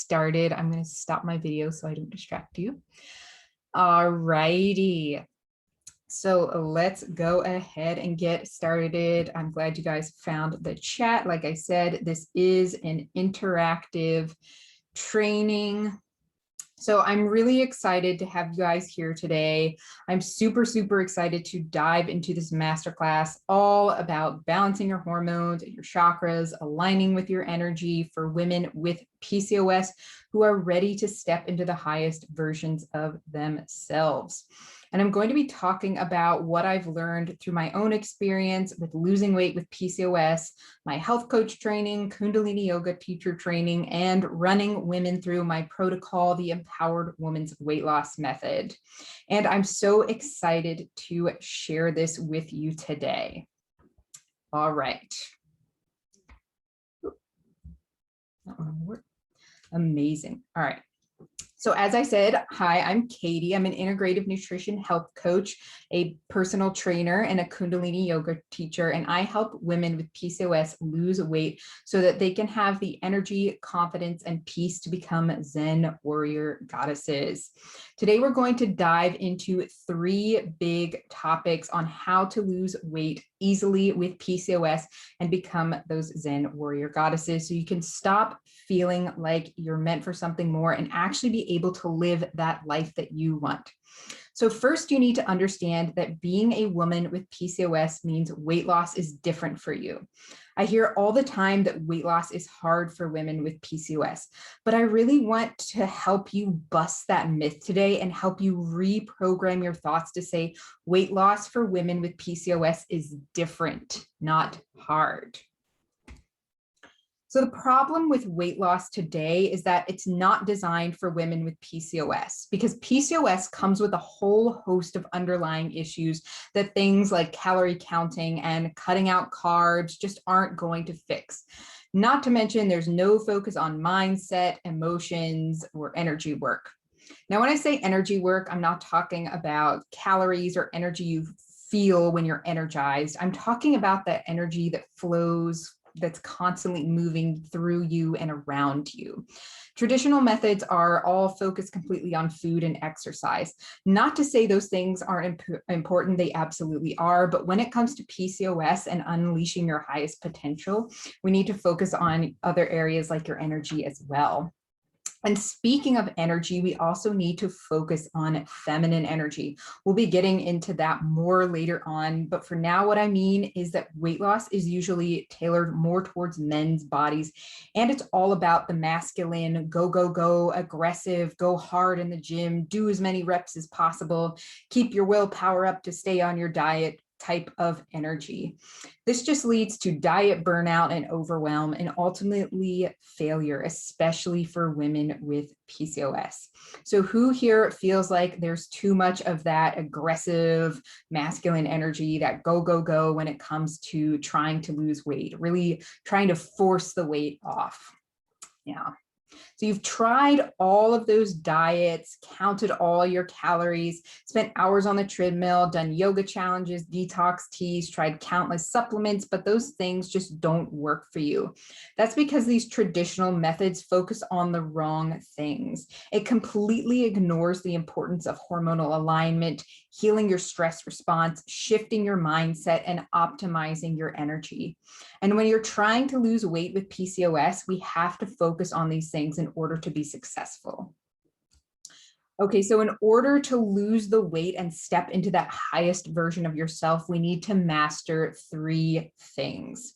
started. I'm going to stop my video so I don't distract you. All righty. So let's go ahead and get started. I'm glad you guys found the chat. Like I said, this is an interactive training. So I'm really excited to have you guys here today. I'm super excited to dive into this masterclass all about balancing your hormones and your chakras, aligning with your energy for women with PCOS who are ready to step into the highest versions of themselves. And I'm going to be talking about what I've learned through my own experience with losing weight with PCOS, my health coach training, Kundalini yoga teacher training, and running women through my protocol, the Empowered Woman's Weight Loss Method. And I'm so excited to share this with you today. All right. That one will work. Amazing. All right. So as I said, hi, I'm Katie. I'm an integrative nutrition health coach, a personal trainer, and a Kundalini yoga teacher. And I help women with PCOS lose weight so that they can have the energy, confidence, and peace to become Zen warrior goddesses. Today, we're going to dive into 3 big topics on how to lose weight easily with PCOS and become those Zen warrior goddesses so you can stop feeling like you're meant for something more and actually be able to live that life that you want. So first, you need to understand that being a woman with PCOS means weight loss is different for you. I hear all the time that weight loss is hard for women with PCOS, but I really want to help you bust that myth today and help you reprogram your thoughts to say weight loss for women with PCOS is different, not hard. So the problem with weight loss today is that it's not designed for women with PCOS because PCOS comes with a whole host of underlying issues that things like calorie counting and cutting out carbs just aren't going to fix. Not to mention there's no focus on mindset, emotions, or energy work. Now, when I say energy work, I'm not talking about calories or energy you feel when you're energized. I'm talking about that energy that flows, that's constantly moving through you and around you. Traditional methods are all focused completely on food and exercise. Not to say those things aren't important, they absolutely are, but when it comes to PCOS and unleashing your highest potential, we need to focus on other areas like your energy as well. And speaking of energy, we also need to focus on feminine energy. We'll be getting into that more later on, but for now, what I mean is that weight loss is usually tailored more towards men's bodies, and it's all about the masculine, go, aggressive, go hard in the gym, do as many reps as possible, keep your willpower up to stay on your diet type of energy. This just leads to diet burnout and overwhelm and ultimately failure, especially for women with PCOS. So who here feels like there's too much of that aggressive masculine energy, that go when it comes to trying to lose weight, really trying to force the weight off? Yeah. So you've tried all of those diets, counted all your calories, spent hours on the treadmill, done yoga challenges, detox teas, tried countless supplements, but those things just don't work for you. That's because these traditional methods focus on the wrong things. It completely ignores the importance of hormonal alignment, healing your stress response, shifting your mindset, and optimizing your energy. And when you're trying to lose weight with PCOS, we have to focus on these things in order to be successful. Okay, so in order to lose the weight and step into that highest version of yourself, we need to master 3 things.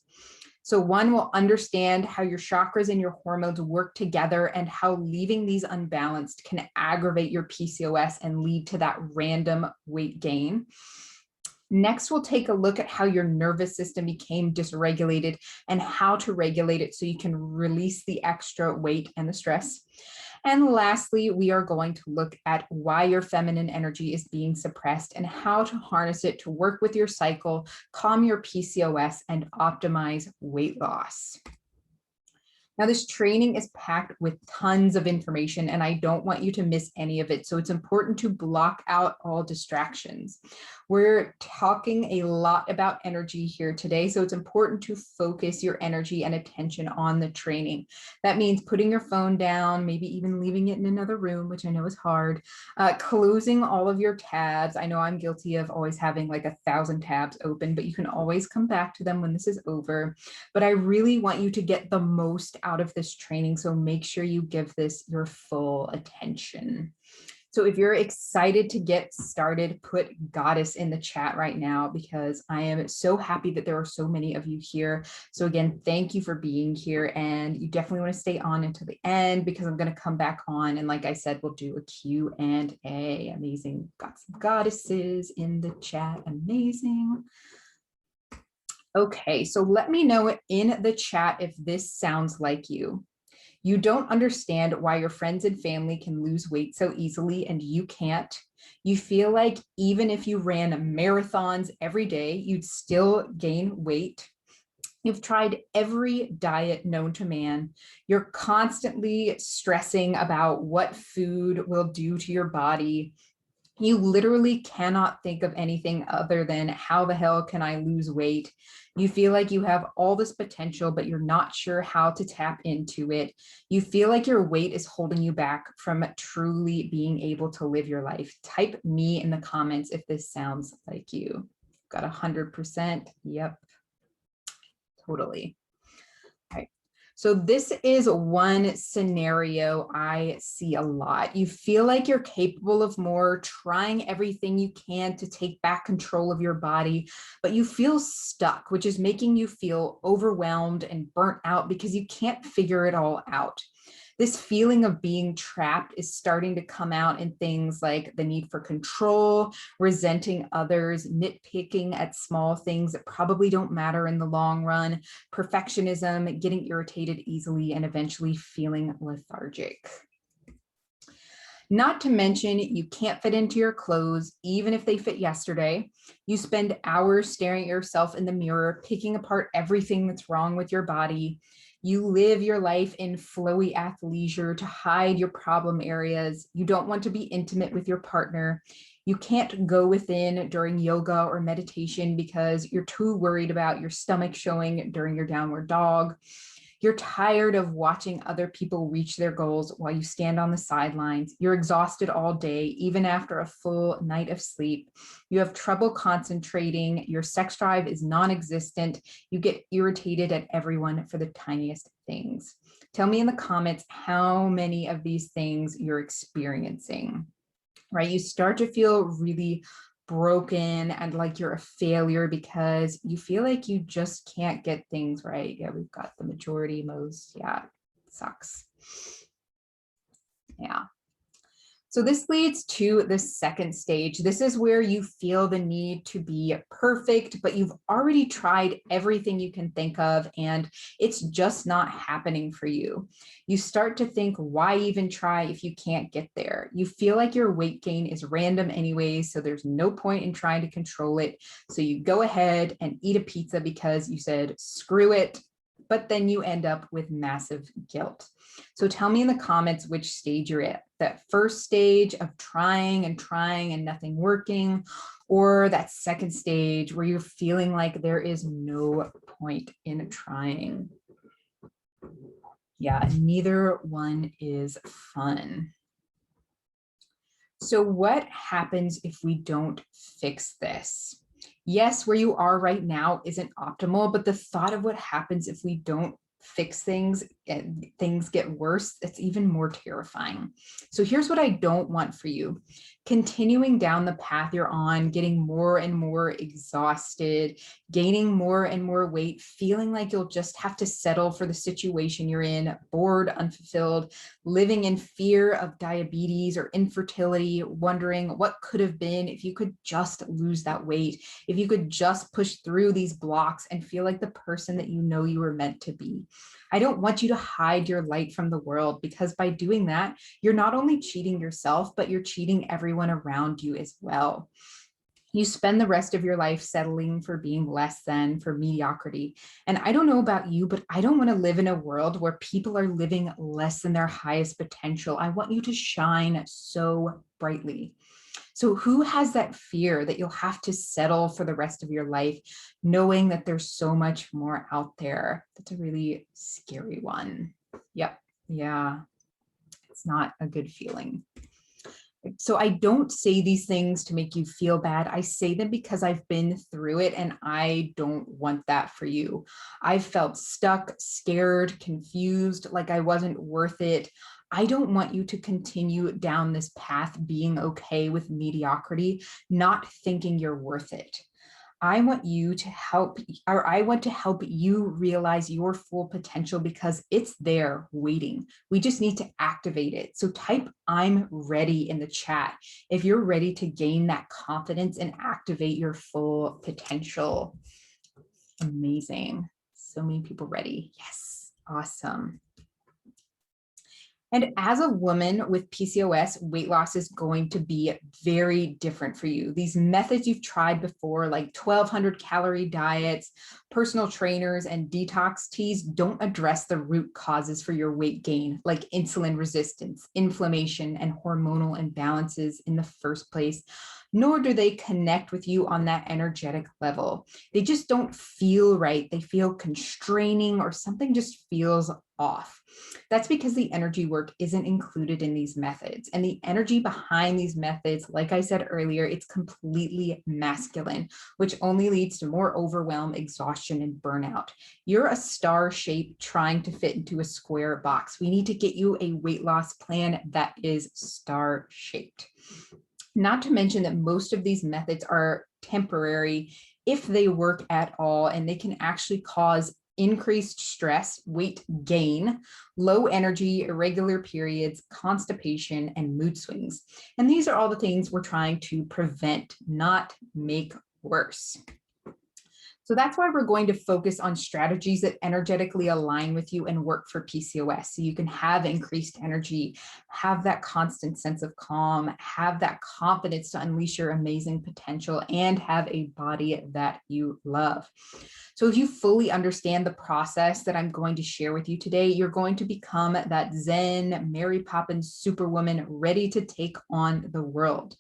So 1, we'll understand how your chakras and your hormones work together and how leaving these unbalanced can aggravate your PCOS and lead to that random weight gain. Next, we'll take a look at how your nervous system became dysregulated and how to regulate it so you can release the extra weight and the stress. And lastly, we are going to look at why your feminine energy is being suppressed and how to harness it to work with your cycle, calm your PCOS, and optimize weight loss. Now, this training is packed with tons of information, and I don't want you to miss any of it. So it's important to block out all distractions. We're talking a lot about energy here today, so it's important to focus your energy and attention on the training. That means putting your phone down, maybe even leaving it in another room, which I know is hard, closing all of your tabs. I know I'm guilty of always having like 1,000 tabs open, but you can always come back to them when this is over. But I really want you to get the most out of this training, so make sure you give this your full attention. So if you're excited to get started, put goddess in the chat right now, because I am so happy that there are so many of you here. So again, thank you for being here, and you definitely want to stay on until the end, because I'm going to come back on, and like I said, we'll do a Q&A. Amazing. Got some goddesses in the chat. Amazing. Okay, so let me know in the chat if this sounds like you. You don't understand why your friends and family can lose weight so easily and you can't. You feel like even if you ran marathons every day, you'd still gain weight. You've tried every diet known to man. You're constantly stressing about what food will do to your body. You literally cannot think of anything other than how the hell can I lose weight? You feel like you have all this potential, but you're not sure how to tap into it. You feel like your weight is holding you back from truly being able to live your life. Type me in the comments if this sounds like you. Got 100%. Yep, totally. So this is one scenario I see a lot. You feel like you're capable of more, trying everything you can to take back control of your body, but you feel stuck, which is making you feel overwhelmed and burnt out because you can't figure it all out. This feeling of being trapped is starting to come out in things like the need for control, resenting others, nitpicking at small things that probably don't matter in the long run, perfectionism, getting irritated easily, and eventually feeling lethargic. Not to mention, you can't fit into your clothes, even if they fit yesterday. You spend hours staring at yourself in the mirror, picking apart everything that's wrong with your body. You live your life in flowy athleisure to hide your problem areas. You don't want to be intimate with your partner. You can't go within during yoga or meditation because you're too worried about your stomach showing during your downward dog. You're tired of watching other people reach their goals while you stand on the sidelines. You're exhausted all day, even after a full night of sleep. You have trouble concentrating. Your sex drive is non-existent. You get irritated at everyone for the tiniest things. Tell me in the comments how many of these things you're experiencing, right? You start to feel really broken and like you're a failure because you feel like you just can't get things right. Yeah, we've got the majority, most. Yeah, sucks. Yeah. So this leads to the second stage. This is where you feel the need to be perfect, but you've already tried everything you can think of and it's just not happening for you. You start to think, why even try if you can't get there? You feel like your weight gain is random anyways, so there's no point in trying to control it. So you go ahead and eat a pizza because you said, screw it, but then you end up with massive guilt. So tell me in the comments which stage you're at, that first stage of trying and nothing working, or that second stage where you're feeling like there is no point in trying. Yeah, neither one is fun. So what happens if we don't fix this? Yes, where you are right now isn't optimal, but the thought of what happens if we don't fix things and things get worse, it's even more terrifying. So here's what I don't want for you. Continuing down the path you're on, getting more and more exhausted, gaining more and more weight, feeling like you'll just have to settle for the situation you're in, bored, unfulfilled, living in fear of diabetes or infertility, wondering what could have been if you could just lose that weight, if you could just push through these blocks and feel like the person that you know you were meant to be. I don't want you to hide your light from the world, because by doing that, you're not only cheating yourself, but you're cheating everyone around you as well. You spend the rest of your life settling for being less than, for mediocrity. And I don't know about you, but I don't want to live in a world where people are living less than their highest potential. I want you to shine so brightly. So who has that fear that you'll have to settle for the rest of your life, knowing that there's so much more out there? That's a really scary one. Yep. Yeah. It's not a good feeling. So I don't say these things to make you feel bad. I say them because I've been through it and I don't want that for you. I've felt stuck, scared, confused, like I wasn't worth it. I don't want you to continue down this path being okay with mediocrity, not thinking you're worth it. I want to help you realize your full potential because it's there waiting. We just need to activate it. So type "I'm ready" in the chat if you're ready to gain that confidence and activate your full potential. Amazing. So many people ready. Yes. Awesome. And as a woman with PCOS, weight loss is going to be very different for you. These methods you've tried before, like 1,200 calorie diets, personal trainers, and detox teas, don't address the root causes for your weight gain, like insulin resistance, inflammation, and hormonal imbalances in the first place. Nor do they connect with you on that energetic level. They just don't feel right. They feel constraining or something just feels off. That's because the energy work isn't included in these methods. And the energy behind these methods, like I said earlier, it's completely masculine, which only leads to more overwhelm, exhaustion, and burnout. You're a star shape trying to fit into a square box. We need to get you a weight loss plan that is star shaped. Not to mention that most of these methods are temporary if they work at all, and they can actually cause increased stress, weight gain, low energy, irregular periods, constipation, and mood swings. And these are all the things we're trying to prevent, not make worse. So that's why we're going to focus on strategies that energetically align with you and work for PCOS. So you can have increased energy, have that constant sense of calm, have that confidence to unleash your amazing potential, and have a body that you love. So if you fully understand the process that I'm going to share with you today, you're going to become that Zen, Mary Poppins superwoman ready to take on the world.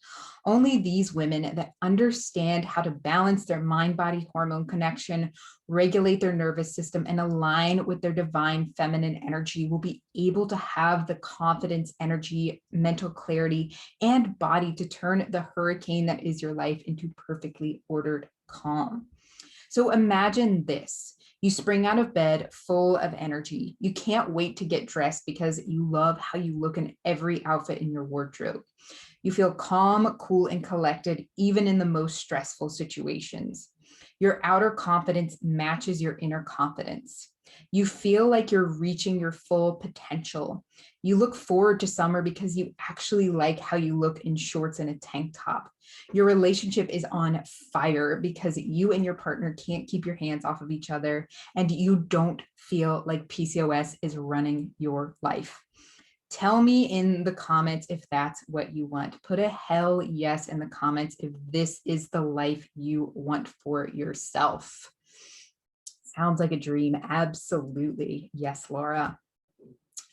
Only these women that understand how to balance their mind-body hormone connection, regulate their nervous system, and align with their divine feminine energy will be able to have the confidence, energy, mental clarity, and body to turn the hurricane that is your life into perfectly ordered calm. So imagine this. You spring out of bed full of energy. You can't wait to get dressed because you love how you look in every outfit in your wardrobe. You feel calm, cool, and collected, even in the most stressful situations. Your outer confidence matches your inner confidence. You feel like you're reaching your full potential. You look forward to summer because you actually like how you look in shorts and a tank top. Your relationship is on fire because you and your partner can't keep your hands off of each other, and you don't feel like PCOS is running your life. Tell me in the comments if that's what you want. Put a hell yes in the comments if this is the life you want for yourself. Sounds like a dream. Absolutely. Yes, Laura.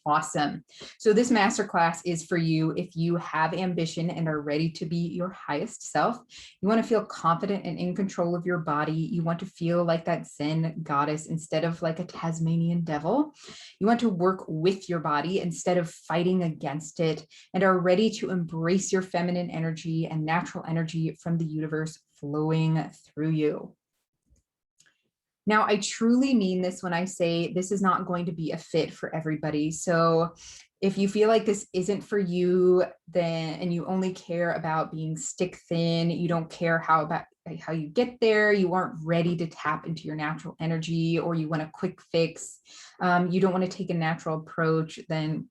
Awesome. So this masterclass is for you if you have ambition and are ready to be your highest self. You want to feel confident and in control of your body. You want to feel like that Zen goddess instead of like a Tasmanian devil. You want to work with your body instead of fighting against it, and are ready to embrace your feminine energy and natural energy from the universe flowing through you. Now, I truly mean this when I say this is not going to be a fit for everybody. So if you feel like this isn't for you, then, and you only care about being stick thin, you don't care how you get there, you aren't ready to tap into your natural energy, or you want a quick fix, you don't want to take a natural approach, then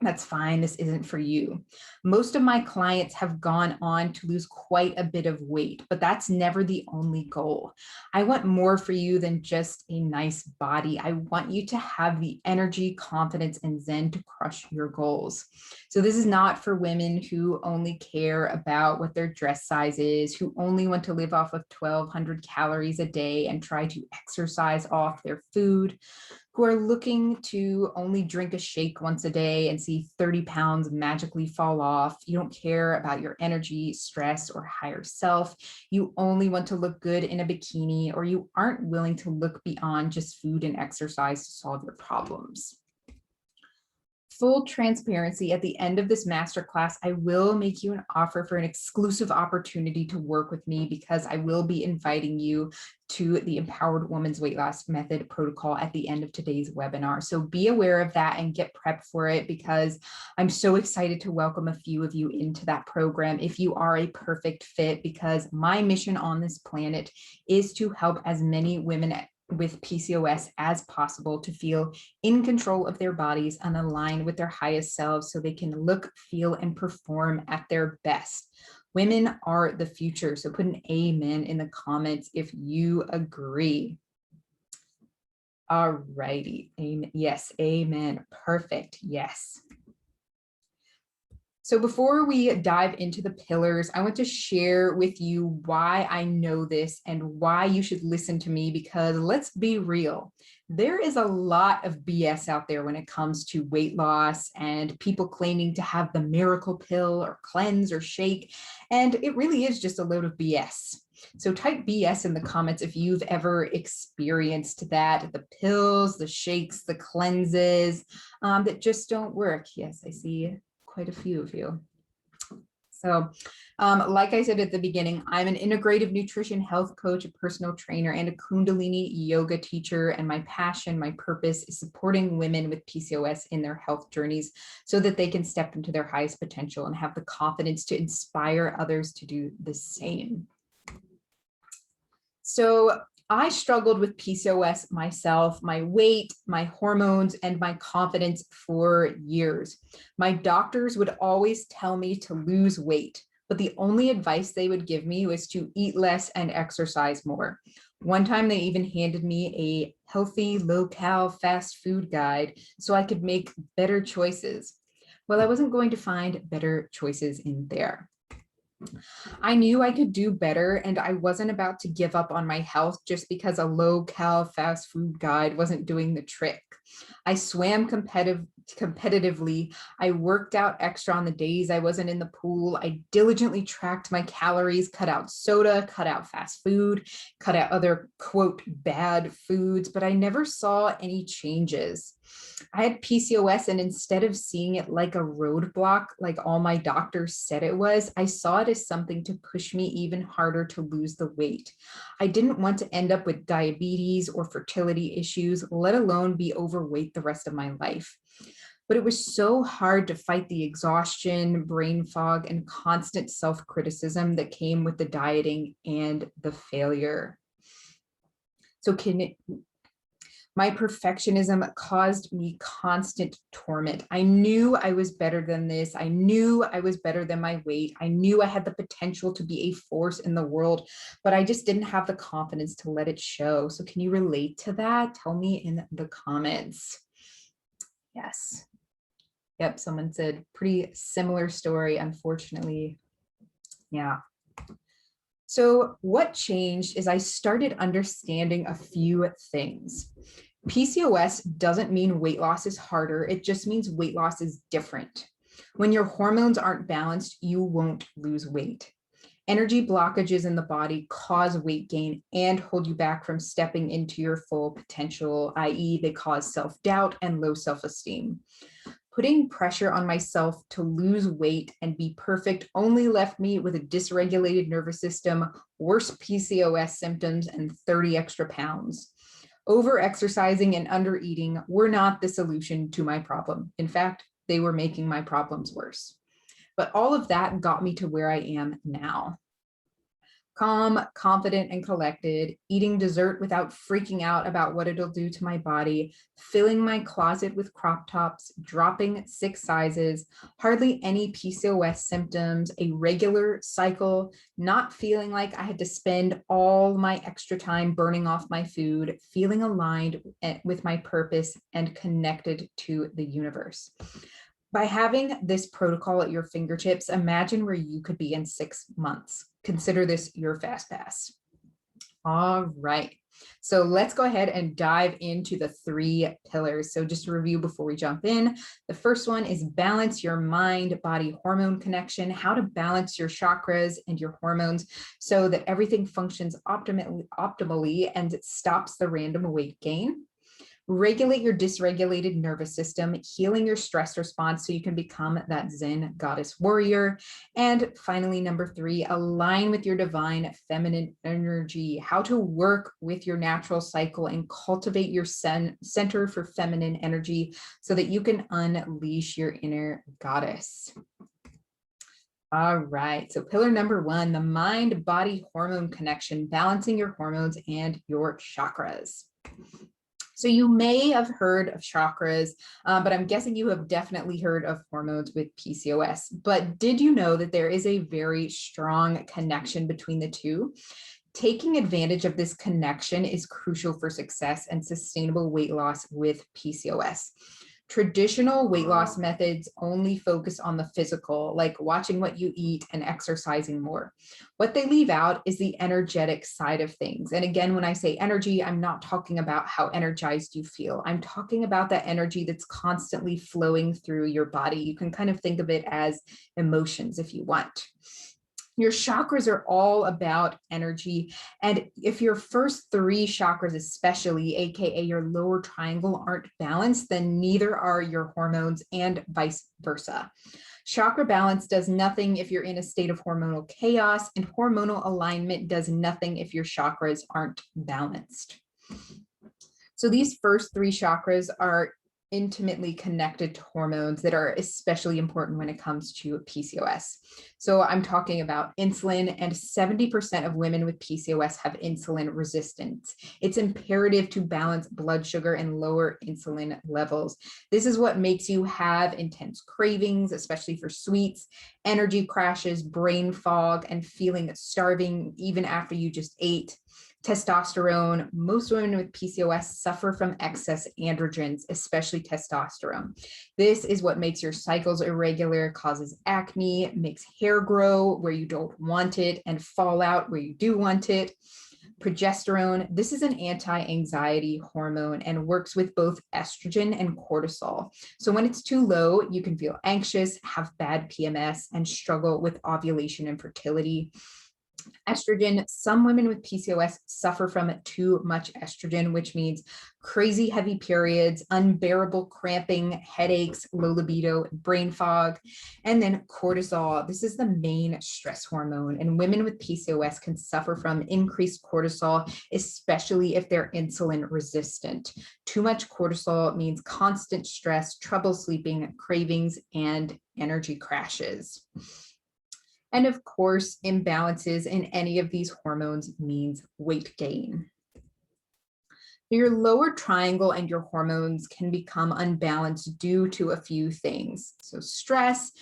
that's fine. This isn't for you. Most of my clients have gone on to lose quite a bit of weight, but that's never the only goal. I want more for you than just a nice body. I want you to have the energy, confidence, and zen to crush your goals. So this is not for women who only care about what their dress size is, who only want to live off of 1,200 calories a day and try to exercise off their food, who are looking to only drink a shake once a day and see 30 pounds magically fall off. You don't care about your energy, stress, or higher self. You only want to look good in a bikini, or you aren't willing to look beyond just food and exercise to solve your problems. Full transparency, at the end of this masterclass, I will make you an offer for an exclusive opportunity to work with me, because I will be inviting you to the Empowered Woman's Weight Loss Method protocol at the end of today's webinar. So be aware of that and get prepped for it, because I'm so excited to welcome a few of you into that program if you are a perfect fit, because my mission on this planet is to help as many women with PCOS as possible to feel in control of their bodies and aligned with their highest selves, so they can look, feel, and perform at their best. Women are the future. So put an amen in the comments if you agree. All righty. Amen. Yes. Amen. Perfect. Yes. So before we dive into the pillars, I want to share with you why I know this and why you should listen to me, because let's be real, there is a lot of BS out there when it comes to weight loss and people claiming to have the miracle pill or cleanse or shake, and it really is just a load of BS. So type BS in the comments if you've ever experienced that, the pills, the shakes, the cleanses that just don't work. Yes, I see quite a few of you. So like I said at the beginning, I'm an integrative nutrition health coach, a personal trainer, and a Kundalini yoga teacher. And my passion, my purpose is supporting women with PCOS in their health journeys so that they can step into their highest potential and have the confidence to inspire others to do the same. So I struggled with PCOS myself, my weight, my hormones, and my confidence for years. My doctors would always tell me to lose weight, but the only advice they would give me was to eat less and exercise more. One time they even handed me a healthy, low-cal fast food guide so I could make better choices. Well, I wasn't going to find better choices in there. I knew I could do better, and I wasn't about to give up on my health just because a low-cal fast food guide wasn't doing the trick. I swam competitively. I worked out extra on the days I wasn't in the pool. I diligently tracked my calories, cut out soda, cut out fast food, cut out other, quote, bad foods, but I never saw any changes. I had PCOS, and instead of seeing it like a roadblock, like all my doctors said it was, I saw it as something to push me even harder to lose the weight. I didn't want to end up with diabetes or fertility issues, let alone be overweight the rest of my life. But it was so hard to fight the exhaustion, brain fog, and constant self-criticism that came with the dieting and the failure. So my perfectionism caused me constant torment. I knew I was better than this. I knew I was better than my weight. I knew I had the potential to be a force in the world, but I just didn't have the confidence to let it show. So can you relate to that? Tell me in the comments. Yes. Yep, someone said pretty similar story, unfortunately. Yeah. So what changed is I started understanding a few things. PCOS doesn't mean weight loss is harder. It just means weight loss is different. When your hormones aren't balanced, you won't lose weight. Energy blockages in the body cause weight gain and hold you back from stepping into your full potential, i.e., they cause self-doubt and low self-esteem. Putting pressure on myself to lose weight and be perfect only left me with a dysregulated nervous system, worse PCOS symptoms, and 30 extra pounds. Over-exercising and under-eating were not the solution to my problem. In fact, they were making my problems worse. But all of that got me to where I am now. Calm, confident, and collected, eating dessert without freaking out about what it'll do to my body, filling my closet with crop tops, dropping 6 sizes, hardly any PCOS symptoms, a regular cycle, not feeling like I had to spend all my extra time burning off my food, feeling aligned with my purpose and connected to the universe. By having this protocol at your fingertips, imagine where you could be in 6 months. Consider this your fast pass. All right. So let's go ahead and dive into the 3 pillars. So just to review before we jump in, the first one is balance your mind-body hormone connection, how to balance your chakras and your hormones so that everything functions optimally and it stops the random weight gain. Regulate your dysregulated nervous system, healing your stress response so you can become that Zen goddess warrior. And finally, number 3, align with your divine feminine energy, how to work with your natural cycle and cultivate your center for feminine energy so that you can unleash your inner goddess. All right, so pillar number 1, the mind-body hormone connection, balancing your hormones and your chakras. So you may have heard of chakras, but I'm guessing you have definitely heard of hormones with PCOS. But did you know that there is a very strong connection between the two? Taking advantage of this connection is crucial for success and sustainable weight loss with PCOS. Traditional weight loss methods only focus on the physical, like watching what you eat and exercising more. What they leave out is the energetic side of things. And again, when I say energy, I'm not talking about how energized you feel. I'm talking about that energy that's constantly flowing through your body. You can kind of think of it as emotions if you want. Your chakras are all about energy. And if your first 3 chakras, especially, AKA your lower triangle, aren't balanced, then neither are your hormones and vice versa. Chakra balance does nothing if you're in a state of hormonal chaos, and hormonal alignment does nothing if your chakras aren't balanced. So these first 3 chakras are intimately connected to hormones that are especially important when it comes to PCOS. So I'm talking about insulin, and 70% of women with PCOS have insulin resistance. It's imperative to balance blood sugar and lower insulin levels. This is what makes you have intense cravings, especially for sweets, energy crashes, brain fog, and feeling starving even after you just ate. Testosterone. Most women with PCOS suffer from excess androgens, especially testosterone. This is what makes your cycles irregular, causes acne, makes hair grow where you don't want it, and fall out where you do want it. Progesterone. This is an anti-anxiety hormone and works with both estrogen and cortisol. So when it's too low, you can feel anxious, have bad PMS, and struggle with ovulation and fertility. Estrogen, some women with PCOS suffer from too much estrogen, which means crazy heavy periods, unbearable cramping, headaches, low libido, brain fog. And then cortisol. This is the main stress hormone, and women with PCOS can suffer from increased cortisol, especially if they're insulin resistant. Too much cortisol means constant stress, trouble sleeping, cravings, and energy crashes. And of course, imbalances in any of these hormones means weight gain. Your lower triangle and your hormones can become unbalanced due to a few things. So stress,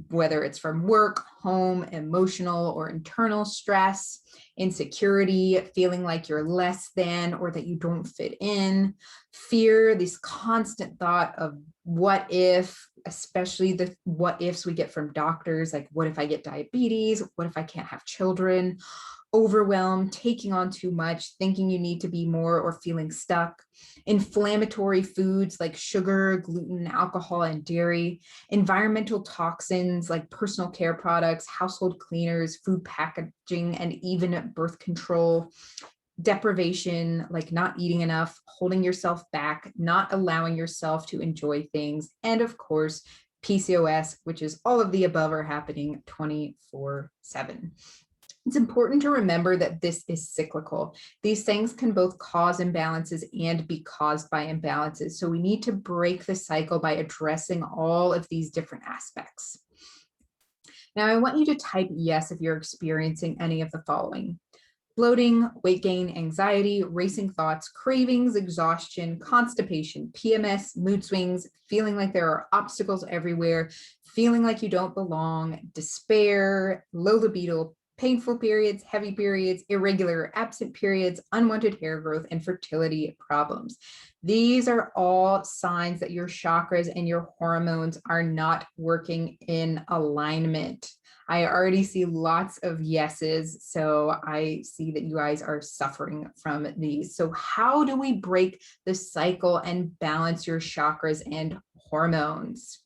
whether it's from work, home, emotional or internal stress, insecurity, feeling like you're less than or that you don't fit in, fear, this constant thought of what if, especially the what ifs we get from doctors, like what if I get diabetes? What if I can't have children? Overwhelm, taking on too much, thinking you need to be more or feeling stuck, inflammatory foods like sugar, gluten, alcohol, and dairy, environmental toxins like personal care products, household cleaners, food packaging, and even birth control, deprivation, like not eating enough, holding yourself back, not allowing yourself to enjoy things, and of course, PCOS, which is all of the above are happening 24/7. It's important to remember that this is cyclical. These things can both cause imbalances and be caused by imbalances. So we need to break the cycle by addressing all of these different aspects. Now, I want you to type yes if you're experiencing any of the following. bloating, weight gain, anxiety, racing thoughts, cravings, exhaustion, constipation, PMS, mood swings, feeling like there are obstacles everywhere, feeling like you don't belong, despair, low libido, painful periods, heavy periods, irregular absent periods, unwanted hair growth, and fertility problems. These are all signs that your chakras and your hormones are not working in alignment. I already see lots of yeses, so I see that you guys are suffering from these. So how do we break the cycle and balance your chakras and hormones?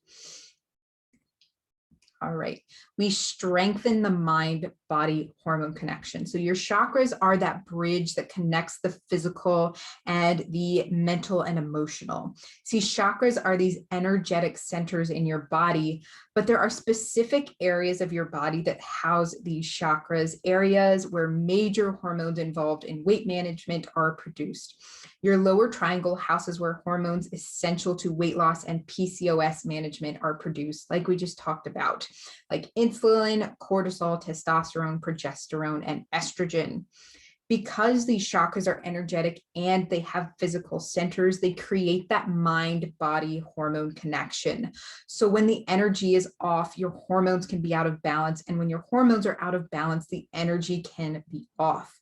All right, we strengthen the mind-body hormone connection. So your chakras are that bridge that connects the physical and the mental and emotional. See, chakras are these energetic centers in your body, but there are specific areas of your body that house these chakras, areas where major hormones involved in weight management are produced. Your lower triangle houses where hormones essential to weight loss and PCOS management are produced, like we just talked about, like insulin, cortisol, testosterone, progesterone, and estrogen. Because these chakras are energetic and they have physical centers, they create that mind-body hormone connection. So when the energy is off, your hormones can be out of balance. And when your hormones are out of balance, the energy can be off.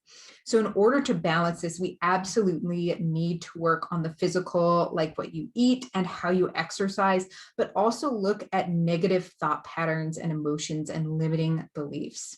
So in order to balance this, we absolutely need to work on the physical, like what you eat and how you exercise, but also look at negative thought patterns and emotions and limiting beliefs.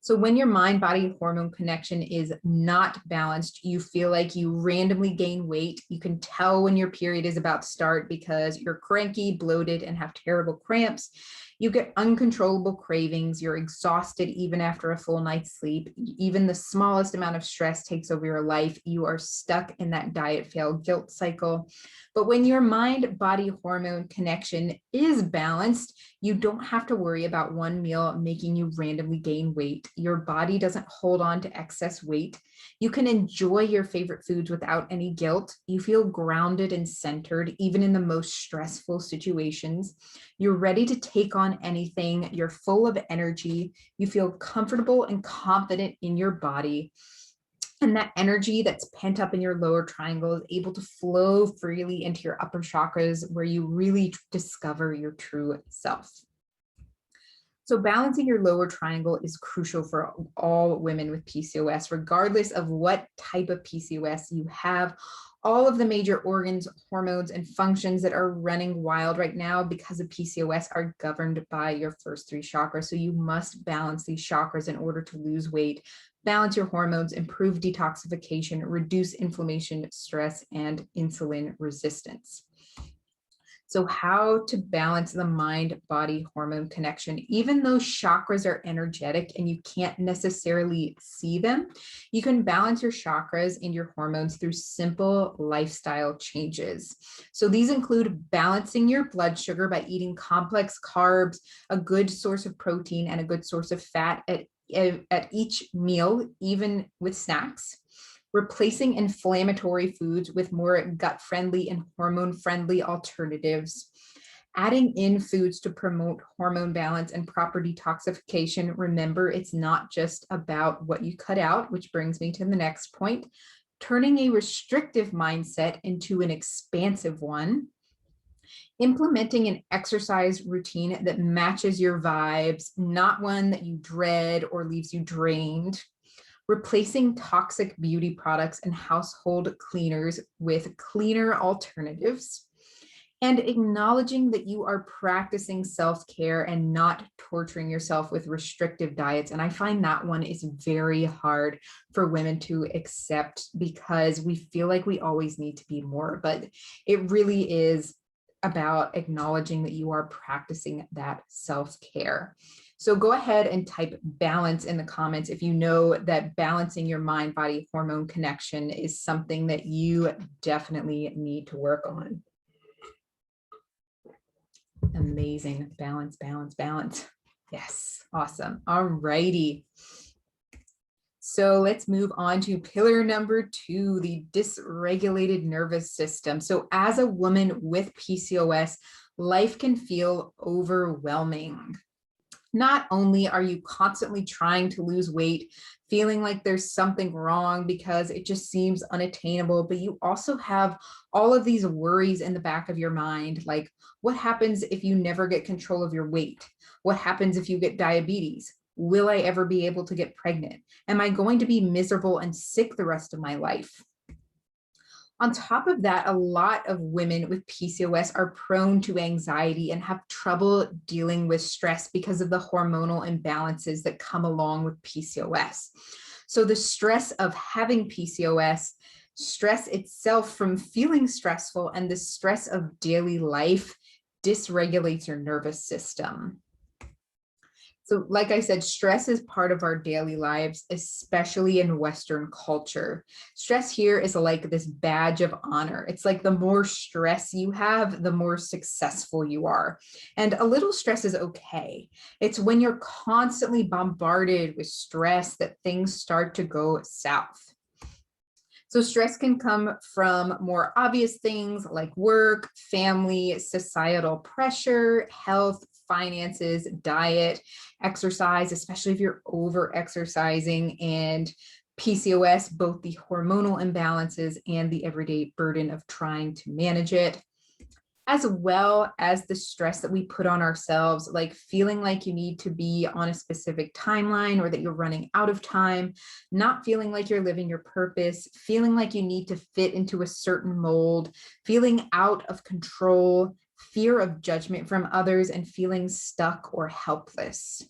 So when your mind-body hormone connection is not balanced, you feel like you randomly gain weight. You can tell when your period is about to start because you're cranky, bloated, and have terrible cramps. You get uncontrollable cravings. You're exhausted even after a full night's sleep. Even the smallest amount of stress takes over your life. You are stuck in that diet fail guilt cycle. But when your mind-body hormone connection is balanced, you don't have to worry about one meal making you randomly gain weight. Your body doesn't hold on to excess weight. You can enjoy your favorite foods without any guilt. You feel grounded and centered, even in the most stressful situations. You're ready to take on anything. You're full of energy. You feel comfortable and confident in your body. And that energy that's pent up in your lower triangle is able to flow freely into your upper chakras, where you really discover your true self. So balancing your lower triangle is crucial for all women with PCOS, regardless of what type of PCOS you have. All of the major organs, hormones, and functions that are running wild right now because of PCOS are governed by your first three chakras. So you must balance these chakras in order to lose weight, balance your hormones, improve detoxification, reduce inflammation, stress, and insulin resistance. So how to balance the mind-body hormone connection. Even though chakras are energetic and you can't necessarily see them, you can balance your chakras and your hormones through simple lifestyle changes. So these include balancing your blood sugar by eating complex carbs, a good source of protein, and a good source of fat at each meal, even with snacks. Replacing inflammatory foods with more gut-friendly and hormone-friendly alternatives, adding in foods to promote hormone balance and proper detoxification. Remember, it's not just about what you cut out, which brings me to the next point, turning a restrictive mindset into an expansive one, implementing an exercise routine that matches your vibes, not one that you dread or leaves you drained, replacing toxic beauty products and household cleaners with cleaner alternatives, and acknowledging that you are practicing self-care and not torturing yourself with restrictive diets. And I find that one is very hard for women to accept because we feel like we always need to be more, but it really is about acknowledging that you are practicing that self-care. So go ahead and type balance in the comments if you know that balancing your mind-body hormone connection is something that you definitely need to work on. Amazing. Balance, balance, balance. Yes, awesome. All righty. So let's move on to pillar number 2, the dysregulated nervous system. So as a woman with PCOS, life can feel overwhelming. Not only are you constantly trying to lose weight, feeling like there's something wrong because it just seems unattainable, but you also have all of these worries in the back of your mind, like what happens if you never get control of your weight? What happens if you get diabetes? Will I ever be able to get pregnant? Am I going to be miserable and sick the rest of my life? On top of that, a lot of women with PCOS are prone to anxiety and have trouble dealing with stress because of the hormonal imbalances that come along with PCOS. So the stress of having PCOS, stress itself from feeling stressful, and the stress of daily life dysregulates your nervous system. So like I said, stress is part of our daily lives, especially in Western culture. Stress here is like this badge of honor. It's like the more stress you have, the more successful you are. And a little stress is okay. It's when you're constantly bombarded with stress that things start to go south. So stress can come from more obvious things like work, family, societal pressure, health, finances, diet, exercise, especially if you're over exercising, and PCOS, both the hormonal imbalances and the everyday burden of trying to manage it, as well as the stress that we put on ourselves, like feeling like you need to be on a specific timeline or that you're running out of time, not feeling like you're living your purpose, feeling like you need to fit into a certain mold, feeling out of control, fear of judgment from others, and feeling stuck or helpless.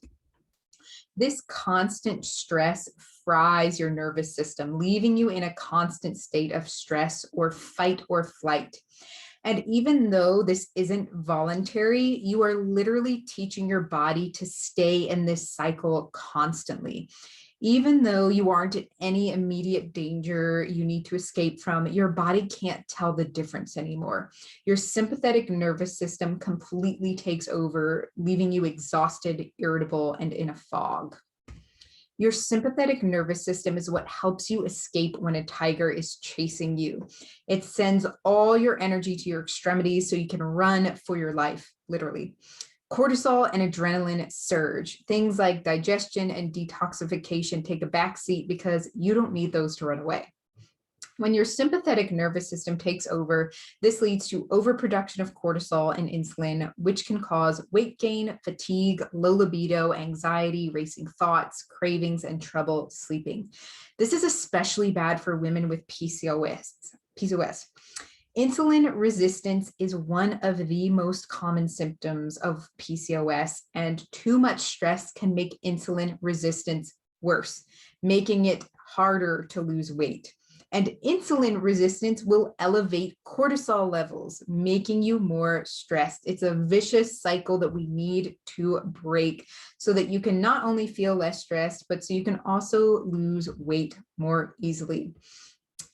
This constant stress fries your nervous system, leaving you in a constant state of stress or fight or flight. And even though this isn't voluntary, you are literally teaching your body to stay in this cycle constantly. Even though you aren't in any immediate danger you need to escape from, your body can't tell the difference anymore. Your sympathetic nervous system completely takes over, leaving you exhausted, irritable, and in a fog. Your sympathetic nervous system is what helps you escape when a tiger is chasing you. It sends all your energy to your extremities so you can run for your life, literally. Cortisol and adrenaline surge. Things like digestion and detoxification take a backseat because you don't need those to run away. When your sympathetic nervous system takes over, this leads to overproduction of cortisol and insulin, which can cause weight gain, fatigue, low libido, anxiety, racing thoughts, cravings, and trouble sleeping. This is especially bad for women with PCOS. Insulin resistance is one of the most common symptoms of PCOS, and too much stress can make insulin resistance worse, making it harder to lose weight. And insulin resistance will elevate cortisol levels, making you more stressed. It's a vicious cycle that we need to break so that you can not only feel less stressed, but so you can also lose weight more easily.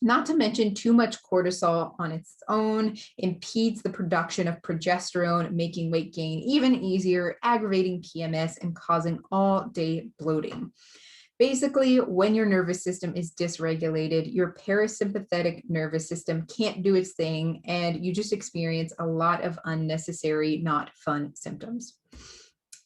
Not to mention, too much cortisol on its own impedes the production of progesterone, making weight gain even easier, aggravating PMS, and causing all-day bloating. Basically, when your nervous system is dysregulated, your parasympathetic nervous system can't do its thing, and you just experience a lot of unnecessary, not fun symptoms.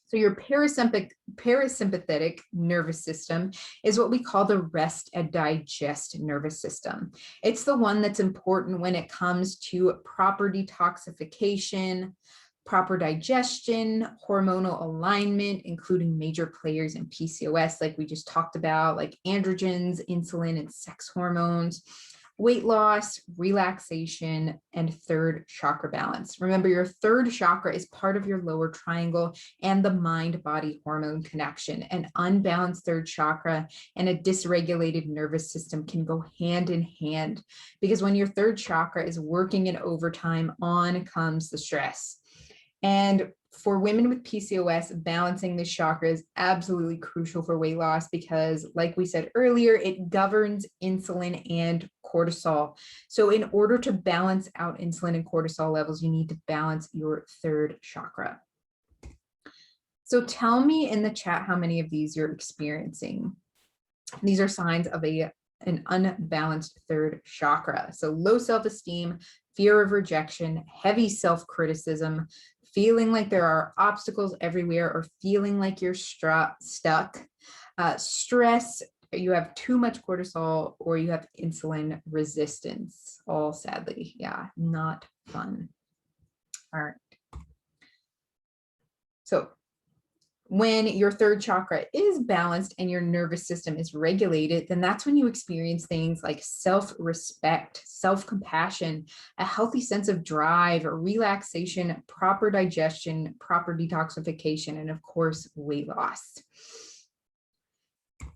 So your parasympathetic nervous system is what we call the rest and digest nervous system. It's the one that's important when it comes to proper detoxification, proper digestion, hormonal alignment, including major players in PCOS, like we just talked about, like androgens, insulin, and sex hormones, weight loss, relaxation, and third chakra balance. Remember, your third chakra is part of your lower triangle and the mind-body hormone connection. An unbalanced third chakra and a dysregulated nervous system can go hand in hand, because when your third chakra is working in overtime, on comes the stress. And for women with PCOS, balancing this chakra is absolutely crucial for weight loss because, like we said earlier, it governs insulin and cortisol. So in order to balance out insulin and cortisol levels, you need to balance your third chakra. So tell me in the chat how many of these you're experiencing. These are signs of an unbalanced third chakra. So low self-esteem, fear of rejection, heavy self-criticism, feeling like there are obstacles everywhere, or feeling like you're stuck, stress, you have too much cortisol, or you have insulin resistance, all sadly, yeah, not fun. All right. So when your third chakra is balanced and your nervous system is regulated, then that's when you experience things like self-respect, self-compassion, a healthy sense of drive, relaxation, proper digestion, proper detoxification, and of course, weight loss.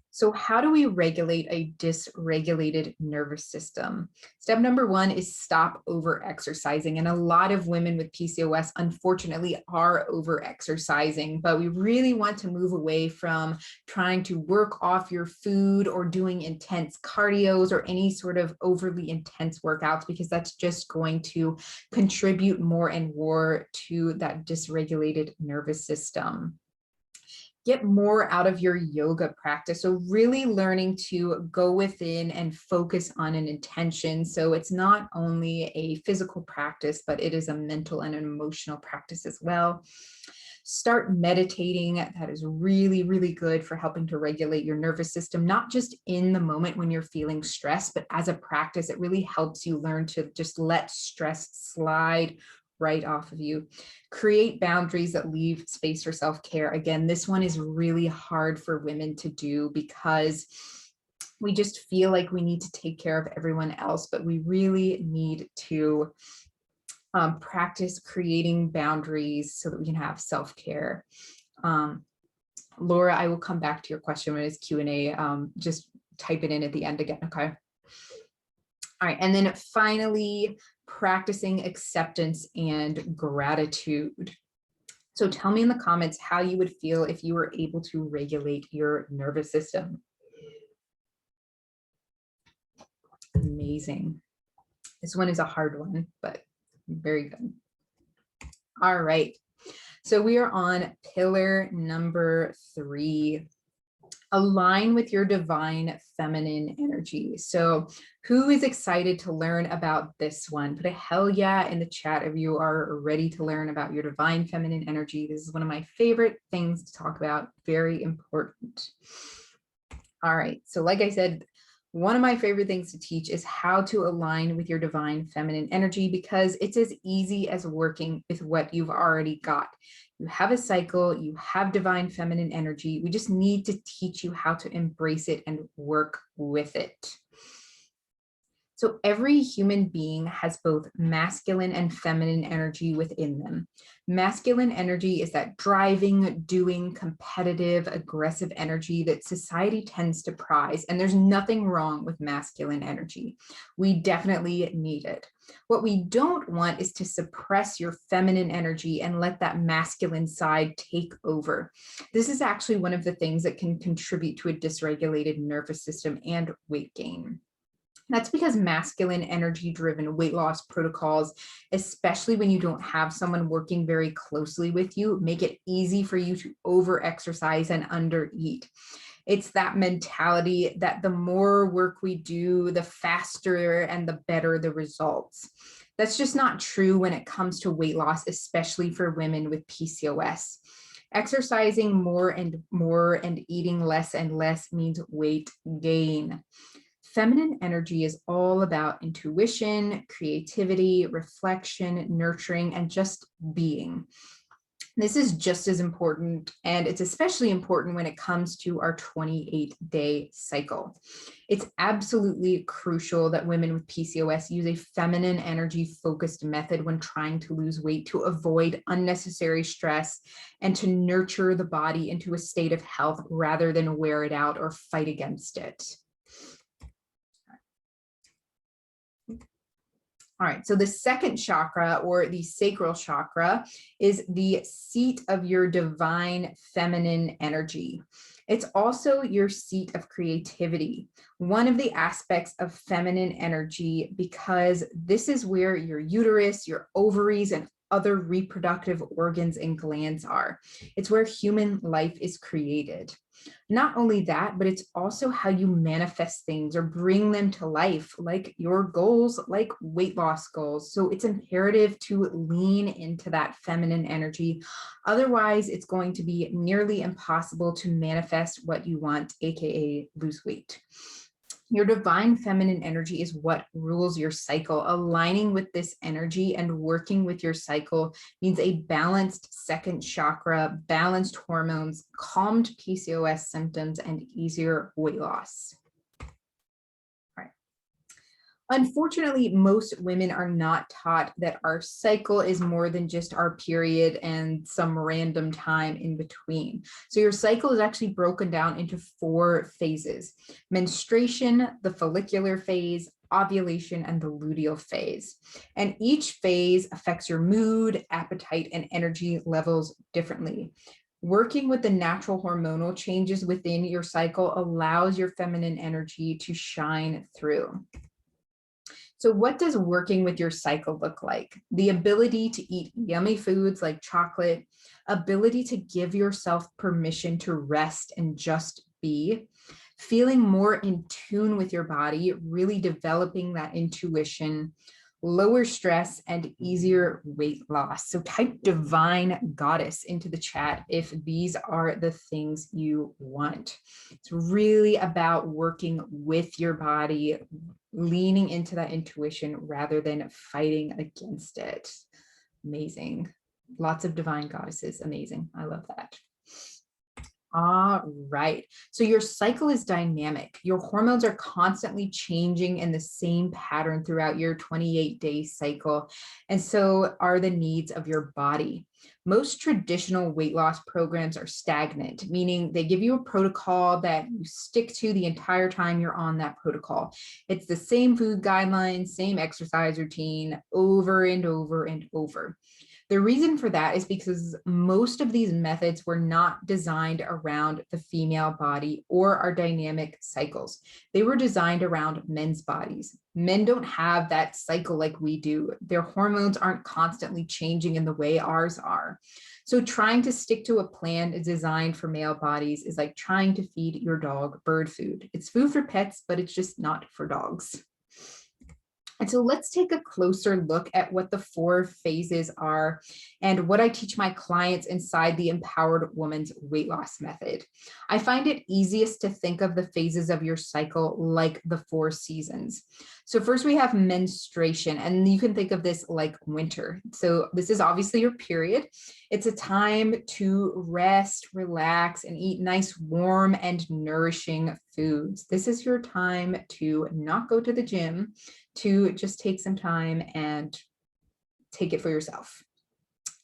So how do we regulate a dysregulated nervous system? Step number one is stop over-exercising. And a lot of women with PCOS, unfortunately, are over-exercising, but we really want to move away from trying to work off your food or doing intense cardios or any sort of overly intense workouts, because that's just going to contribute more and more to that dysregulated nervous system. Get more out of your yoga practice. So really learning to go within and focus on an intention. So it's not only a physical practice, but it is a mental and an emotional practice as well. Start meditating. That is really, really good for helping to regulate your nervous system, not just in the moment when you're feeling stressed, but as a practice, it really helps you learn to just let stress slide right off of you. Create boundaries that leave space for self-care. Again, this one is really hard for women to do because we just feel like we need to take care of everyone else, but we really need to practice creating boundaries so that we can have self-care. Laura, I will come back to your question when it's Q&A. Just type it in at the end again, okay? All right, and then finally, practicing acceptance and gratitude. So tell me in the comments how you would feel if you were able to regulate your nervous system. Amazing. This one is a hard one, but very good. All right, so we are on pillar number 3. Align with your divine feminine energy. So who is excited to learn about this one? Put a hell yeah in the chat if you are ready to learn about your divine feminine energy. This is one of my favorite things to talk about. Very important. All right, so like I said, one of my favorite things to teach is how to align with your divine feminine energy, because it's as easy as working with what you've already got. You have a cycle, you have divine feminine energy. We just need to teach you how to embrace it and work with it. So every human being has both masculine and feminine energy within them. Masculine energy is that driving, doing, competitive, aggressive energy that society tends to prize. And there's nothing wrong with masculine energy. We definitely need it. What we don't want is to suppress your feminine energy and let that masculine side take over. This is actually one of the things that can contribute to a dysregulated nervous system and weight gain. That's because masculine energy driven weight loss protocols, especially when you don't have someone working very closely with you, make it easy for you to over exercise and under eat. It's that mentality that the more work we do, the faster and the better the results. That's just not true when it comes to weight loss, especially for women with PCOS. Exercising more and eating less and less means weight gain. Feminine energy is all about intuition, creativity, reflection, nurturing, and just being. This is just as important, and it's especially important when it comes to our 28-day cycle. It's absolutely crucial that women with PCOS use a feminine energy-focused method when trying to lose weight to avoid unnecessary stress and to nurture the body into a state of health rather than wear it out or fight against it. All right, so the second chakra, or the sacral chakra, is the seat of your divine feminine energy. It's also your seat of creativity, one of the aspects of feminine energy, because this is where your uterus, your ovaries, and other reproductive organs and glands are. It's where human life is created. Not only that, but it's also how you manifest things or bring them to life, like your goals, like weight loss goals. So it's imperative to lean into that feminine energy. Otherwise, it's going to be nearly impossible to manifest what you want, aka lose weight. Your divine feminine energy is what rules your cycle. Aligning with this energy and working with your cycle means a balanced second chakra, balanced hormones, calmed PCOS symptoms, and easier weight loss. Unfortunately, most women are not taught that our cycle is more than just our period and some random time in between. So your cycle is actually broken down into 4 phases: menstruation, the follicular phase, ovulation, and the luteal phase. And each phase affects your mood, appetite, and energy levels differently. Working with the natural hormonal changes within your cycle allows your feminine energy to shine through. So what does working with your cycle look like? The ability to eat yummy foods like chocolate, ability to give yourself permission to rest and just be, feeling more in tune with your body, really developing that intuition, lower stress, and easier weight loss. So type divine goddess into the chat if these are the things you want. It's really about working with your body, leaning into that intuition rather than fighting against it. Amazing. Lots of divine goddesses. Amazing. I love that. All right. So your cycle is dynamic. Your hormones are constantly changing in the same pattern throughout your 28-day cycle. And so are the needs of your body. Most traditional weight loss programs are stagnant, meaning they give you a protocol that you stick to the entire time you're on that protocol. It's the same food guidelines, same exercise routine over and over and over. The reason for that is because most of these methods were not designed around the female body or our dynamic cycles. They were designed around men's bodies. Men don't have that cycle like we do. Their hormones aren't constantly changing in the way ours are. So trying to stick to a plan designed for male bodies is like trying to feed your dog bird food. It's food for pets, but it's just not for dogs. And so let's take a closer look at what the 4 phases are and what I teach my clients inside the Empowered Woman's Weight Loss Method. I find it easiest to think of the phases of your cycle like the 4 seasons. So first we have menstruation, and you can think of this like winter. So this is obviously your period. It's a time to rest, relax, and eat nice, warm, and nourishing foods. This is your time to not go to the gym, to just take some time and take it for yourself.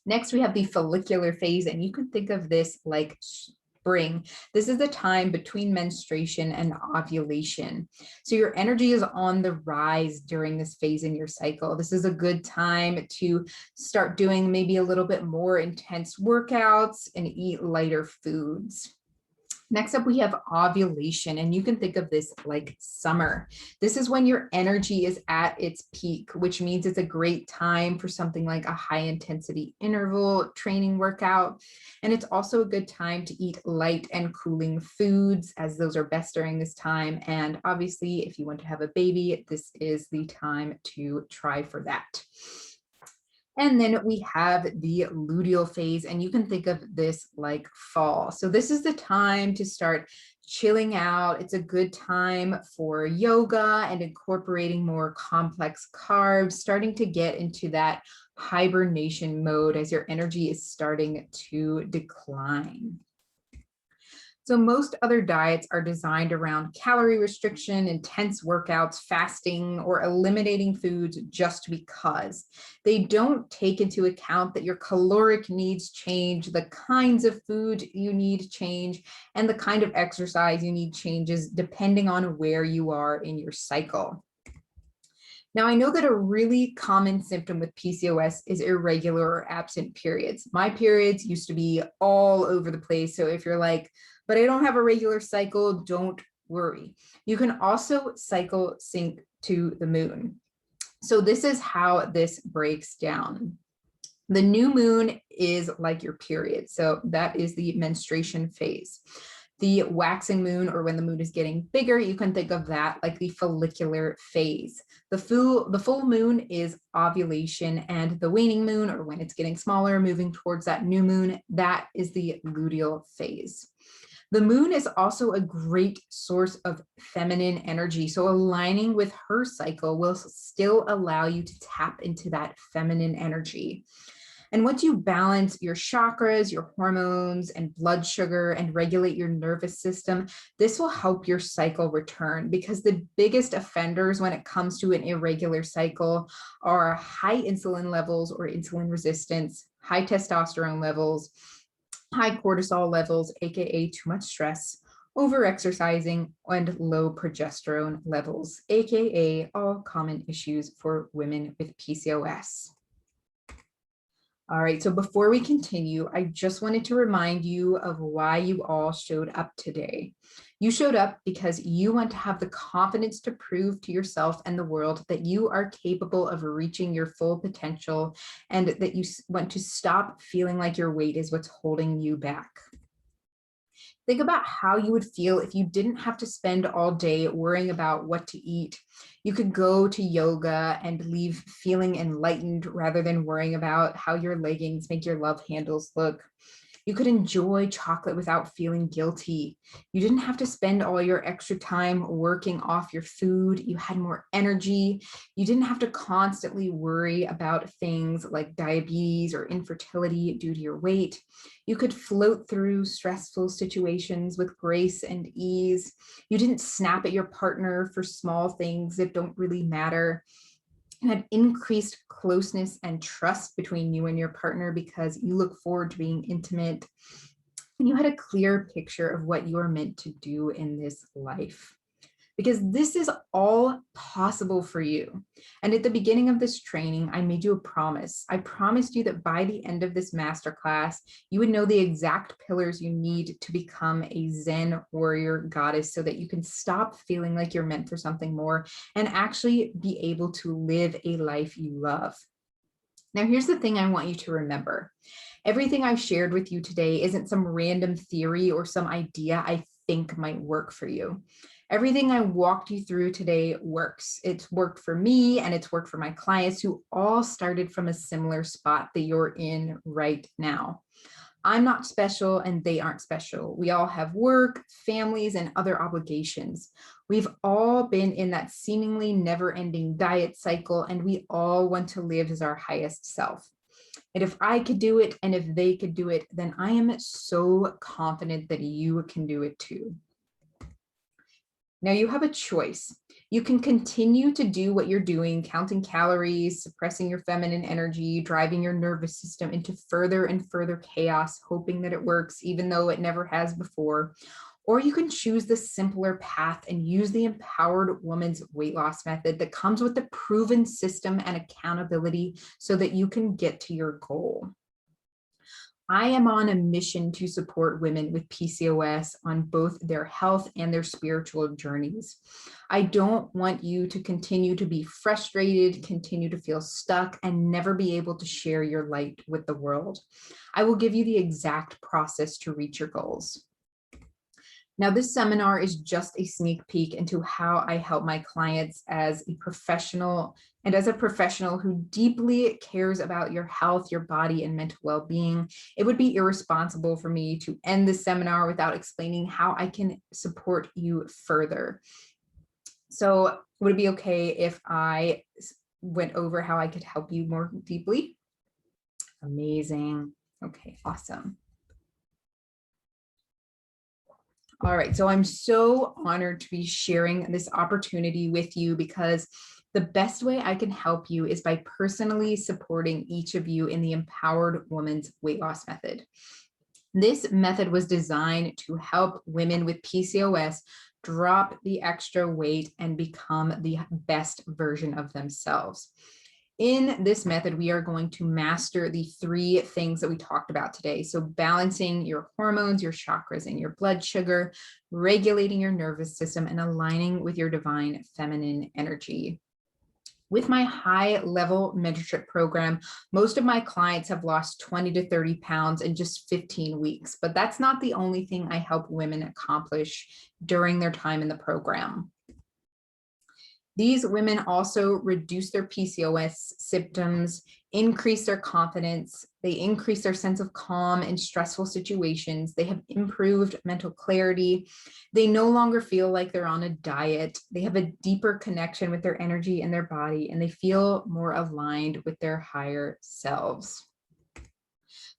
Next, we have the follicular phase, and you can think of this like spring. This is the time between menstruation and ovulation. So your energy is on the rise during this phase in your cycle. This is a good time to start doing maybe a little bit more intense workouts and eat lighter foods. Next up, we have ovulation, and you can think of this like summer. This is when your energy is at its peak, which means it's a great time for something like a high intensity interval training workout. And it's also a good time to eat light and cooling foods, as those are best during this time. And obviously, if you want to have a baby, this is the time to try for that. And then we have the luteal phase, and you can think of this like fall. So this is the time to start chilling out. It's a good time for yoga and incorporating more complex carbs, starting to get into that hibernation mode as your energy is starting to decline. So most other diets are designed around calorie restriction, intense workouts, fasting, or eliminating foods just because. They don't take into account that your caloric needs change, the kinds of food you need change, and the kind of exercise you need changes depending on where you are in your cycle. Now, I know that a really common symptom with PCOS is irregular or absent periods. My periods used to be all over the place. So if you're like, but I don't have a regular cycle, don't worry. You can also cycle sync to the moon. So this is how this breaks down. The new moon is like your period. So that is the menstruation phase. The waxing moon, or when the moon is getting bigger, you can think of that like the follicular phase. The full moon is ovulation, and the waning moon, or when it's getting smaller, moving towards that new moon, that is the luteal phase. The moon is also a great source of feminine energy. So aligning with her cycle will still allow you to tap into that feminine energy. And once you balance your chakras, your hormones, and blood sugar, and regulate your nervous system, this will help your cycle return, because the biggest offenders when it comes to an irregular cycle are high insulin levels or insulin resistance, high testosterone levels, high cortisol levels, aka too much stress, overexercising, and low progesterone levels, aka all common issues for women with PCOS. All right, so before we continue, I just wanted to remind you of why you all showed up today. You showed up because you want to have the confidence to prove to yourself and the world that you are capable of reaching your full potential, and that you want to stop feeling like your weight is what's holding you back. Think about how you would feel if you didn't have to spend all day worrying about what to eat. You could go to yoga and leave feeling enlightened rather than worrying about how your leggings make your love handles look. You could enjoy chocolate without feeling guilty. You didn't have to spend all your extra time working off your food. You had more energy. You didn't have to constantly worry about things like diabetes or infertility due to your weight. You could float through stressful situations with grace and ease. You didn't snap at your partner for small things that don't really matter. You had increased closeness and trust between you and your partner because you look forward to being intimate. And you had a clear picture of what you are meant to do in this life, because this is all possible for you. And at the beginning of this training, I made you a promise. I promised you that by the end of this masterclass, you would know the exact pillars you need to become a Zen warrior goddess, so that you can stop feeling like you're meant for something more and actually be able to live a life you love. Now, here's the thing I want you to remember. Everything I've shared with you today isn't some random theory or some idea I think might work for you. Everything I walked you through today works. It's worked for me, and it's worked for my clients who all started from a similar spot that you're in right now. I'm not special and they aren't special. We all have work, families, and other obligations. We've all been in that seemingly never-ending diet cycle, and we all want to live as our highest self. And if I could do it, and if they could do it, then I am so confident that you can do it too. Now you have a choice. You can continue to do what you're doing, counting calories, suppressing your feminine energy, driving your nervous system into further and further chaos, hoping that it works, even though it never has before. Or you can choose the simpler path and use the empowered woman's weight loss method that comes with a proven system and accountability so that you can get to your goal. I am on a mission to support women with PCOS on both their health and their spiritual journeys. I don't want you to continue to be frustrated, continue to feel stuck, and never be able to share your light with the world. I will give you the exact process to reach your goals. Now, this seminar is just a sneak peek into how I help my clients as a professional, and as a professional who deeply cares about your health, your body, and mental well-being. It would be irresponsible for me to end this seminar without explaining how I can support you further. So would it be okay if I went over how I could help you more deeply? Amazing. Okay, awesome. All right, so I'm so honored to be sharing this opportunity with you, because the best way I can help you is by personally supporting each of you in the Empowered Woman's Weight Loss Method. This method was designed to help women with PCOS drop the extra weight and become the best version of themselves. In this method, we are going to master the 3 things that we talked about today. So balancing your hormones, your chakras, and your blood sugar, regulating your nervous system, and aligning with your divine feminine energy. With my high level mentorship program, most of my clients have lost 20 to 30 pounds in just 15 weeks, but that's not the only thing I help women accomplish during their time in the program. These women also reduce their PCOS symptoms, increase their confidence, they increase their sense of calm in stressful situations, they have improved mental clarity, they no longer feel like they're on a diet, they have a deeper connection with their energy and their body, and they feel more aligned with their higher selves.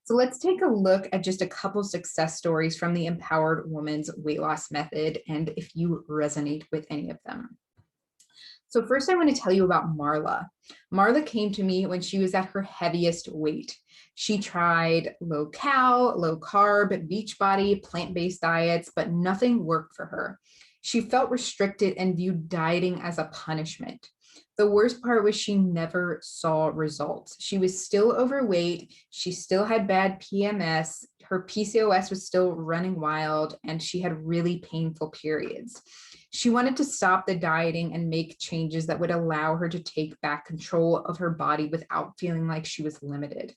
So let's take a look at just a couple success stories from the Empowered Woman's Weight Loss Method, and if you resonate with any of them. So first I want to tell you about Marla. Marla came to me when she was at her heaviest weight. She tried low cal, low carb, Beachbody, plant-based diets, but nothing worked for her. She felt restricted and viewed dieting as a punishment. The worst part was she never saw results. She was still overweight. She still had bad PMS. Her PCOS was still running wild, and she had really painful periods. She wanted to stop the dieting and make changes that would allow her to take back control of her body without feeling like she was limited.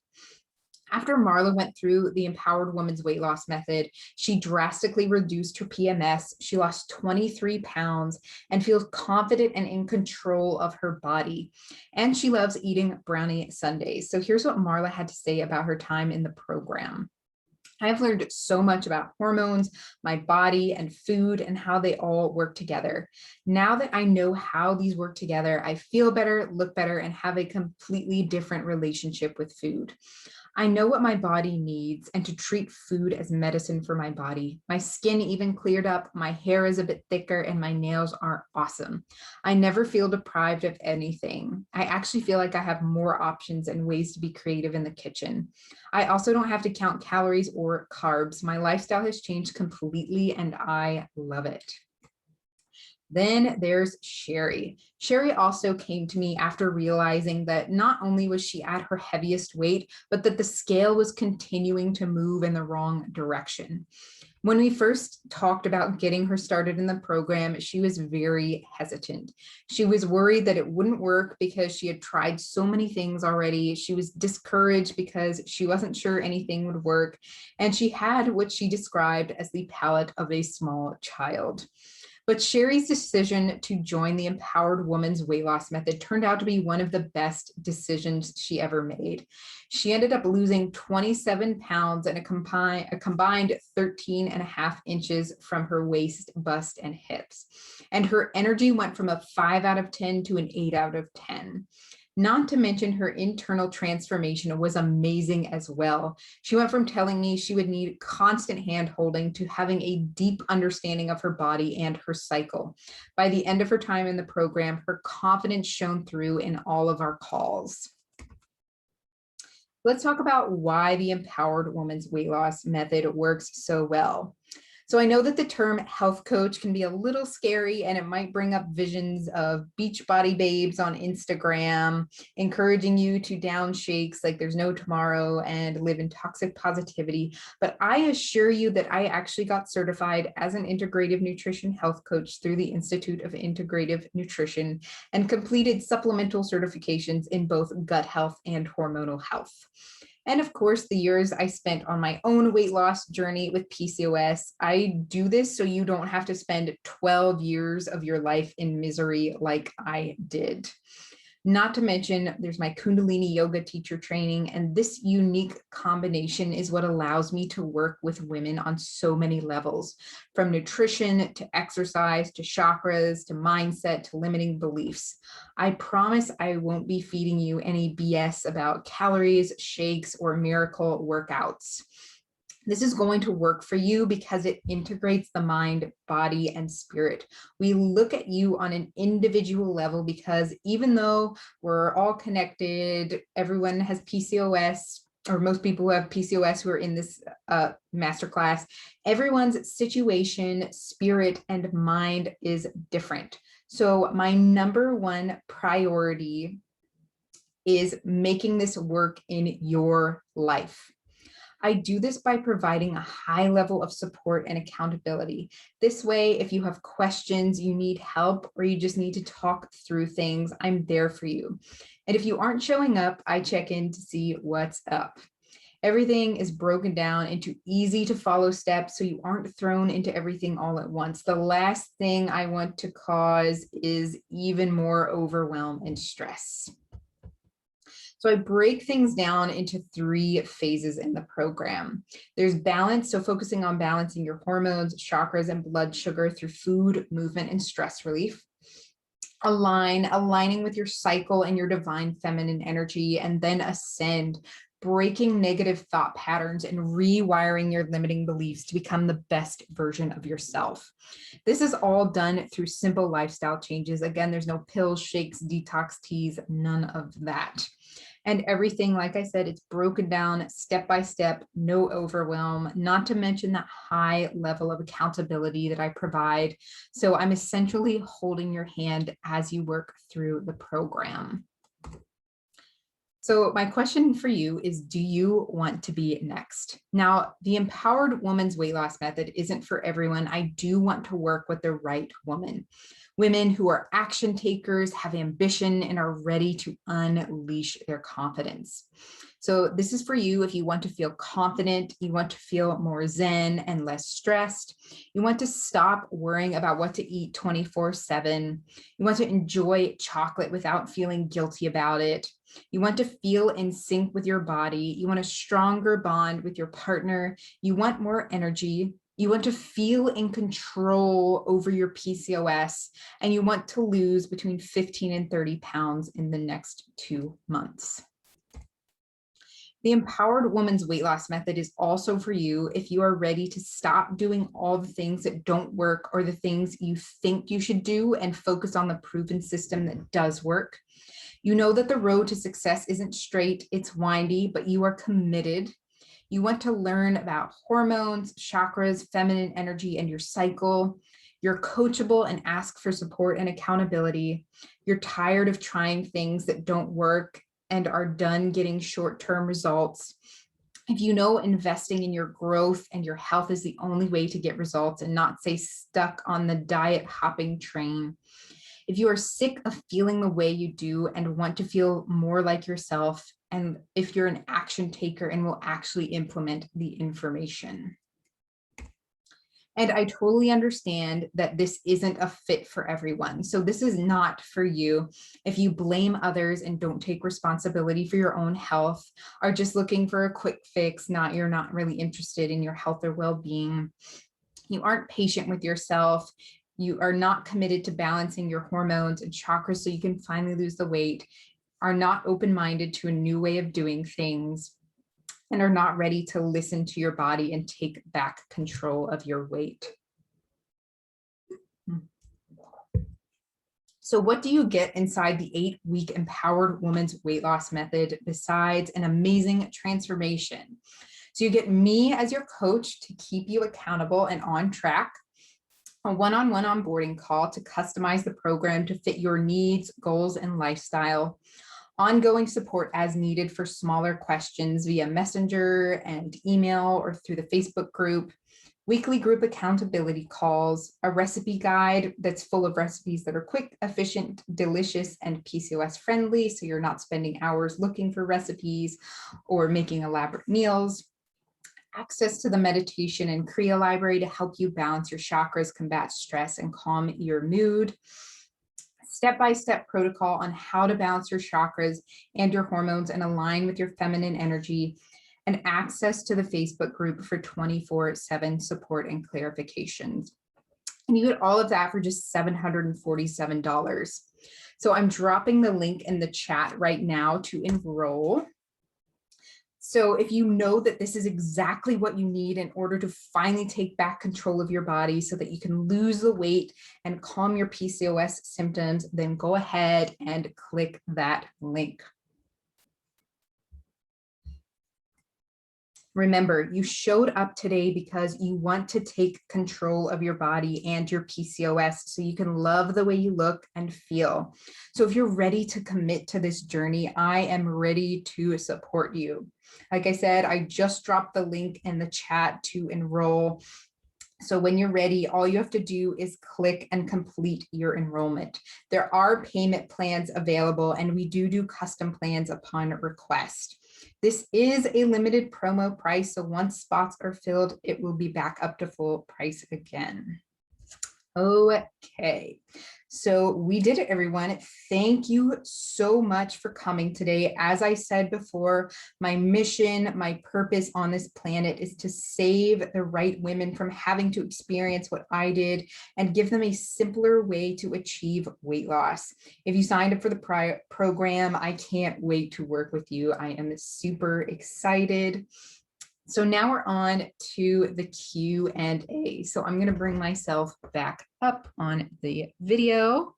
After Marla went through the Empowered Woman's Weight Loss Method, she drastically reduced her PMS. She lost 23 pounds and feels confident and in control of her body. And she loves eating brownie sundaes. So here's what Marla had to say about her time in the program. I've learned so much about hormones, my body, and food, and how they all work together. Now that I know how these work together, I feel better, look better, and have a completely different relationship with food. I know what my body needs and to treat food as medicine for my body. My skin even cleared up, my hair is a bit thicker, and my nails are awesome. I never feel deprived of anything. I actually feel like I have more options and ways to be creative in the kitchen. I also don't have to count calories or carbs. My lifestyle has changed completely and I love it. Then there's Sherry. Sherry also came to me after realizing that not only was she at her heaviest weight, but that the scale was continuing to move in the wrong direction. When we first talked about getting her started in the program, she was very hesitant. She was worried that it wouldn't work because she had tried so many things already. She was discouraged because she wasn't sure anything would work. And she had what she described as the palate of a small child. But Sherry's decision to join the Empowered Woman's Weight Loss Method turned out to be one of the best decisions she ever made. She ended up losing 27 pounds and a combined 13 and a half inches from her waist, bust, and hips. And her energy went from a 5 out of 10 to an 8 out of 10. Not to mention her internal transformation was amazing as well. She went from telling me she would need constant hand holding to having a deep understanding of her body and her cycle. By the end of her time in the program, her confidence shone through in all of our calls. Let's talk about why the Empowered Woman's Weight Loss Method works so well. So I know that the term health coach can be a little scary and it might bring up visions of Beachbody babes on Instagram, encouraging you to down shakes like there's no tomorrow and live in toxic positivity. But I assure you that I actually got certified as an integrative nutrition health coach through the Institute of Integrative Nutrition and completed supplemental certifications in both gut health and hormonal health. And of course, the years I spent on my own weight loss journey with PCOS, I do this so you don't have to spend 12 years of your life in misery like I did. Not to mention, there's my Kundalini yoga teacher training, and this unique combination is what allows me to work with women on so many levels, from nutrition to exercise, to chakras, to mindset, to limiting beliefs. I promise I won't be feeding you any BS about calories, shakes, or miracle workouts. This is going to work for you because it integrates the mind, body, and spirit. We look at you on an individual level because even though we're all connected, everyone has PCOS, or most people who have PCOS who are in this masterclass, everyone's situation, spirit, and mind is different. So my number one priority is making this work in your life. I do this by providing a high level of support and accountability. This way, if you have questions, you need help, or you just need to talk through things, I'm there for you. And if you aren't showing up, I check in to see what's up. Everything is broken down into easy to follow steps so you aren't thrown into everything all at once. The last thing I want to cause is even more overwhelm and stress. So I break things down into 3 phases in the program. There's balance, so focusing on balancing your hormones, chakras, and blood sugar through food, movement, and stress relief. Aligning with your cycle and your divine feminine energy, and then ascend, breaking negative thought patterns and rewiring your limiting beliefs to become the best version of yourself. This is all done through simple lifestyle changes. Again, there's no pills, shakes, detox teas, none of that. And everything, like I said, it's broken down step by step, no overwhelm, not to mention that high level of accountability that I provide. So I'm essentially holding your hand as you work through the program. So my question for you is, do you want to be next? Now, the Empowered Woman's Weight Loss Method isn't for everyone. I do want to work with the right woman. Women who are action takers, have ambition, and are ready to unleash their confidence. So this is for you if you want to feel confident, you want to feel more zen and less stressed, you want to stop worrying about what to eat 24/7, you want to enjoy chocolate without feeling guilty about it, you want to feel in sync with your body, you want a stronger bond with your partner, you want more energy, you want to feel in control over your PCOS, and you want to lose between 15 and 30 pounds in the next 2 months. The Empowered Woman's Weight Loss Method is also for you if you are ready to stop doing all the things that don't work or the things you think you should do and focus on the proven system that does work. You know that the road to success isn't straight, it's windy, but you are committed. You want to learn about hormones, chakras, feminine energy, and your cycle. You're coachable and ask for support and accountability. You're tired of trying things that don't work and are done getting short-term results. If you know investing in your growth and your health is the only way to get results and not stay stuck on the diet hopping train. If you are sick of feeling the way you do and want to feel more like yourself, and if you're an action taker and will actually implement the information. And I totally understand that this isn't a fit for everyone. So this is not for you. If you blame others and don't take responsibility for your own health, are just looking for a quick fix, you're not really interested in your health or well-being, you aren't patient with yourself, you are not committed to balancing your hormones and chakras so you can finally lose the weight, are not open-minded to a new way of doing things, and are not ready to listen to your body and take back control of your weight. So what do you get inside the 8-week Empowered Woman's Weight Loss Method besides an amazing transformation? So you get me as your coach to keep you accountable and on track, a one-on-one onboarding call to customize the program to fit your needs, goals, and lifestyle, ongoing support as needed for smaller questions via Messenger and email or through the Facebook group, weekly group accountability calls, a recipe guide that's full of recipes that are quick, efficient, delicious, and PCOS friendly, so you're not spending hours looking for recipes or making elaborate meals, access to the meditation and Kriya library to help you balance your chakras, combat stress, and calm your mood, step-by-step protocol on how to balance your chakras and your hormones and align with your feminine energy, and access to the Facebook group for 24/7 support and clarifications. And you get all of that for just $747. So I'm dropping the link in the chat right now to enroll. So if you know that this is exactly what you need in order to finally take back control of your body so that you can lose the weight and calm your PCOS symptoms, then go ahead and click that link. Remember, you showed up today because you want to take control of your body and your PCOS so you can love the way you look and feel. So if you're ready to commit to this journey, I am ready to support you. Like I said, I just dropped the link in the chat to enroll. So when you're ready, all you have to do is click and complete your enrollment. There are payment plans available, and we do custom plans upon request. This is a limited promo price, so once spots are filled, it will be back up to full price again. Okay, so we did it, everyone. Thank you so much for coming today. As I said before, my mission, my purpose on this planet is to save the right women from having to experience what I did and give them a simpler way to achieve weight loss. If you signed up for the program, I can't wait to work with you. I am super excited. So now we're on to the Q&A. So I'm going to bring myself back up on the video.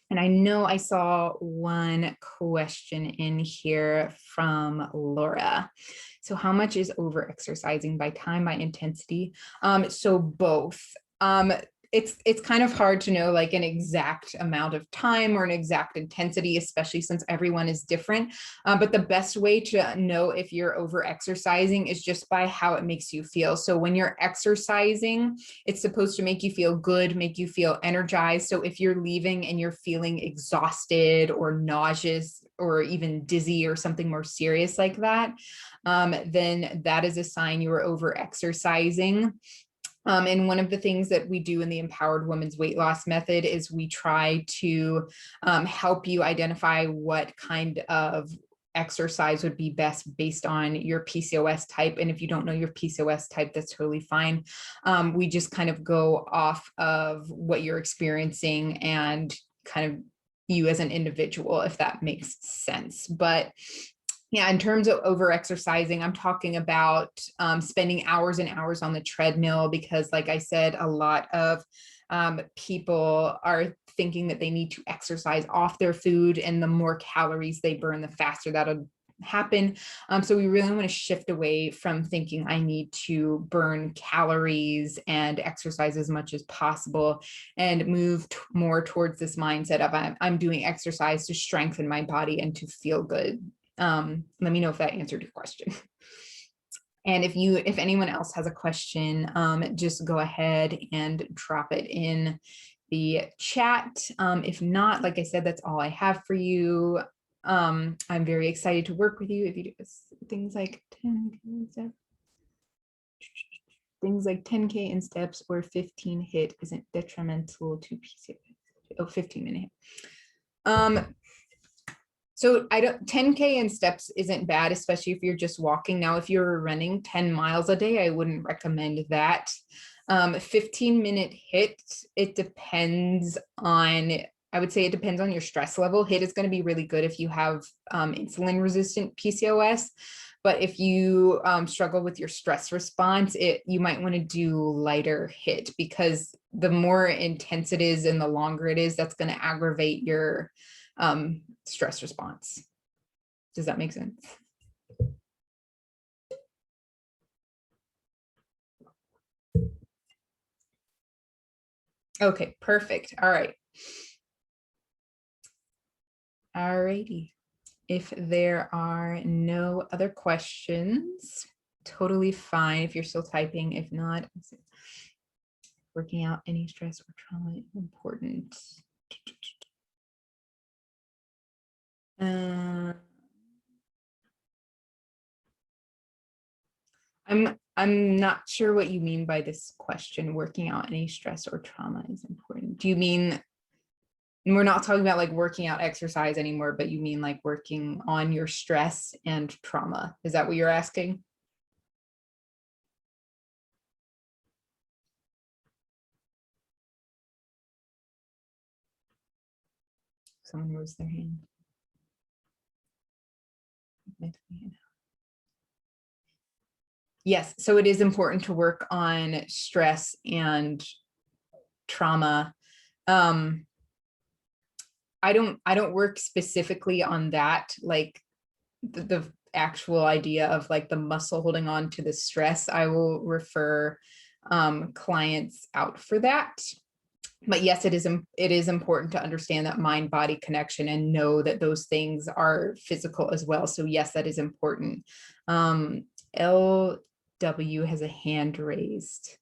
And I know I saw one question in here from Laura. So how much is over-exercising by time, by intensity? So both. It's kind of hard to know like an exact amount of time or an exact intensity, especially since everyone is different. But the best way to know if you're over exercising is just by how it makes you feel. So when you're exercising, it's supposed to make you feel good, make you feel energized. So if you're leaving and you're feeling exhausted or nauseous or even dizzy or something more serious like that, then that is a sign you are over exercising. And one of the things that we do in the Empowered Women's Weight Loss Method is we try to help you identify what kind of exercise would be best based on your PCOS type. And if you don't know your PCOS type, that's totally fine. We just kind of go off of what you're experiencing and kind of you as an individual, if that makes sense. But yeah, in terms of over-exercising, I'm talking about spending hours and hours on the treadmill because, like I said, a lot of people are thinking that they need to exercise off their food, and the more calories they burn, the faster that'll happen. So we really want to shift away from thinking I need to burn calories and exercise as much as possible and move more towards this mindset of I'm doing exercise to strengthen my body and to feel good. Let me know if that answered your question. And if anyone else has a question, just go ahead and drop it in the chat. If not, like I said, that's all I have for you. I'm very excited to work with you. If you do things like 10K in steps or 15 hit isn't detrimental to PCOS. Oh, 15-minute hit. So 10K in steps isn't bad, especially if you're just walking. Now, if you're running 10 miles a day, I wouldn't recommend that. 15-minute hit, it depends on, I would say it depends on your stress level. HIIT is going to be really good if you have insulin resistant PCOS. But if you struggle with your stress response, you might want to do lighter HIIT because the more intense it is and the longer it is, that's going to aggravate your stress response. Does that make sense? Okay, perfect. All right. All righty. If there are no other questions, totally fine if you're still typing. If not, working out any stress or trauma is important. I'm not sure what you mean by this question. Working out any stress or trauma is important. Do you mean, and we're not talking about like working out exercise anymore, but you mean like working on your stress and trauma? Is that what you're asking? Someone raised their hand. Yes, so it is important to work on stress and trauma. I don't work specifically on that. Like actual idea of like the muscle holding on to the stress, I will refer clients out for that. But yes, it is important to understand that mind-body connection and know that those things are physical as well. So yes, that is important. LW has a hand raised.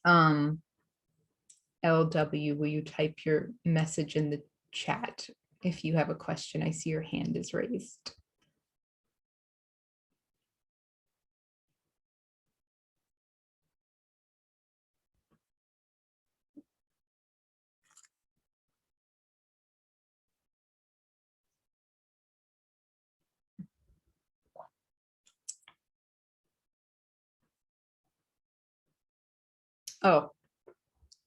LW, will you type your message in the chat if you have a question? I see your hand is raised. Oh,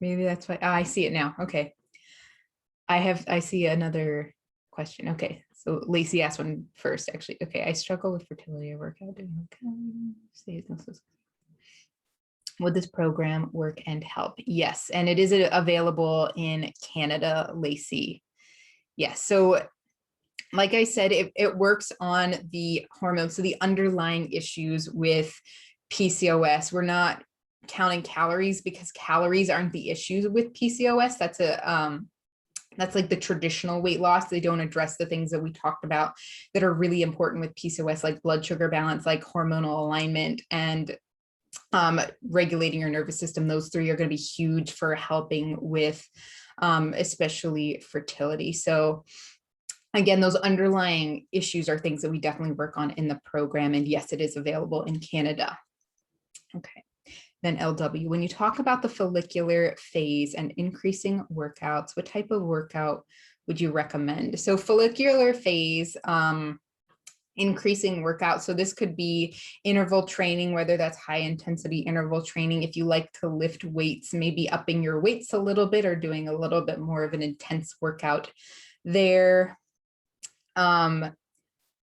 maybe that's why. I see it now. Okay. I see another question. Okay. So Lacey asked one first, actually. Okay. I struggle with fertility. I work out. Would this program work and help? Yes. And it is available in Canada, Lacey. Yes. So like I said, it works on the hormones. So the underlying issues with PCOS, we're not counting calories because calories aren't the issues with PCOS. That's like the traditional weight loss. They don't address the things that we talked about that are really important with PCOS, like blood sugar balance, like hormonal alignment, and regulating your nervous system. Those three are going to be huge for helping with especially fertility. So again, those underlying issues are things that we definitely work on in the program. And yes, it is available in Canada. Okay. Then LW, when you talk about the follicular phase and increasing workouts, what type of workout would you recommend? So follicular phase, increasing workout. So this could be interval training, whether that's high intensity interval training. If you like to lift weights, maybe upping your weights a little bit or doing a little bit more of an intense workout there.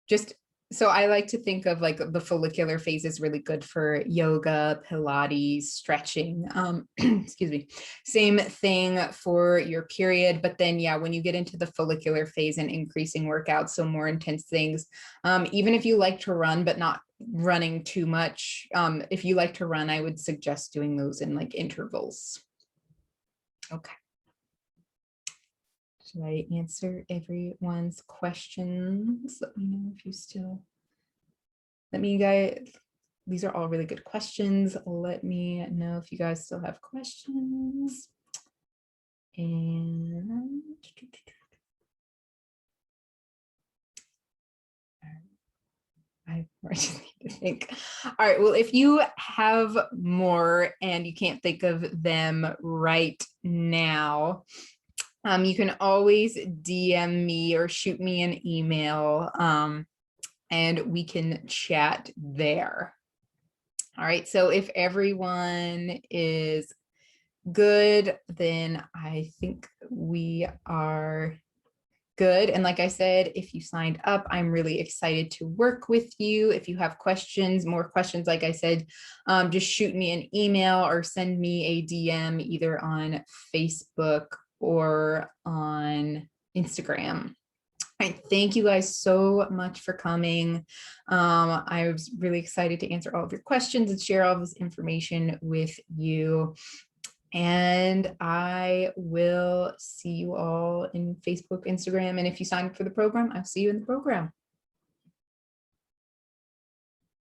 Just so I like to think of like the follicular phase is really good for yoga, Pilates, stretching, excuse me, same thing for your period. But then, yeah, when you get into the follicular phase and increasing workouts, so more intense things, even if you like to run, but not running too much, if you like to run, I would suggest doing those in like intervals. Okay. Should I answer everyone's questions? Let me know if you still, these are all really good questions. Let me know if you guys still have questions. And I just need to think. All right, well, if you have more and you can't think of them right now, you can always DM me or shoot me an email, and we can chat there. All right, so if everyone is good, then I think we are good. And like I said, if you signed up, I'm really excited to work with you. If you have questions, more questions, like I said, just shoot me an email or send me a DM either on Facebook or on Instagram. All right, thank you guys so much for coming. I was really excited to answer all of your questions and share all this information with you. And I will see you all in Facebook, Instagram. And if you sign up for the program, I'll see you in the program.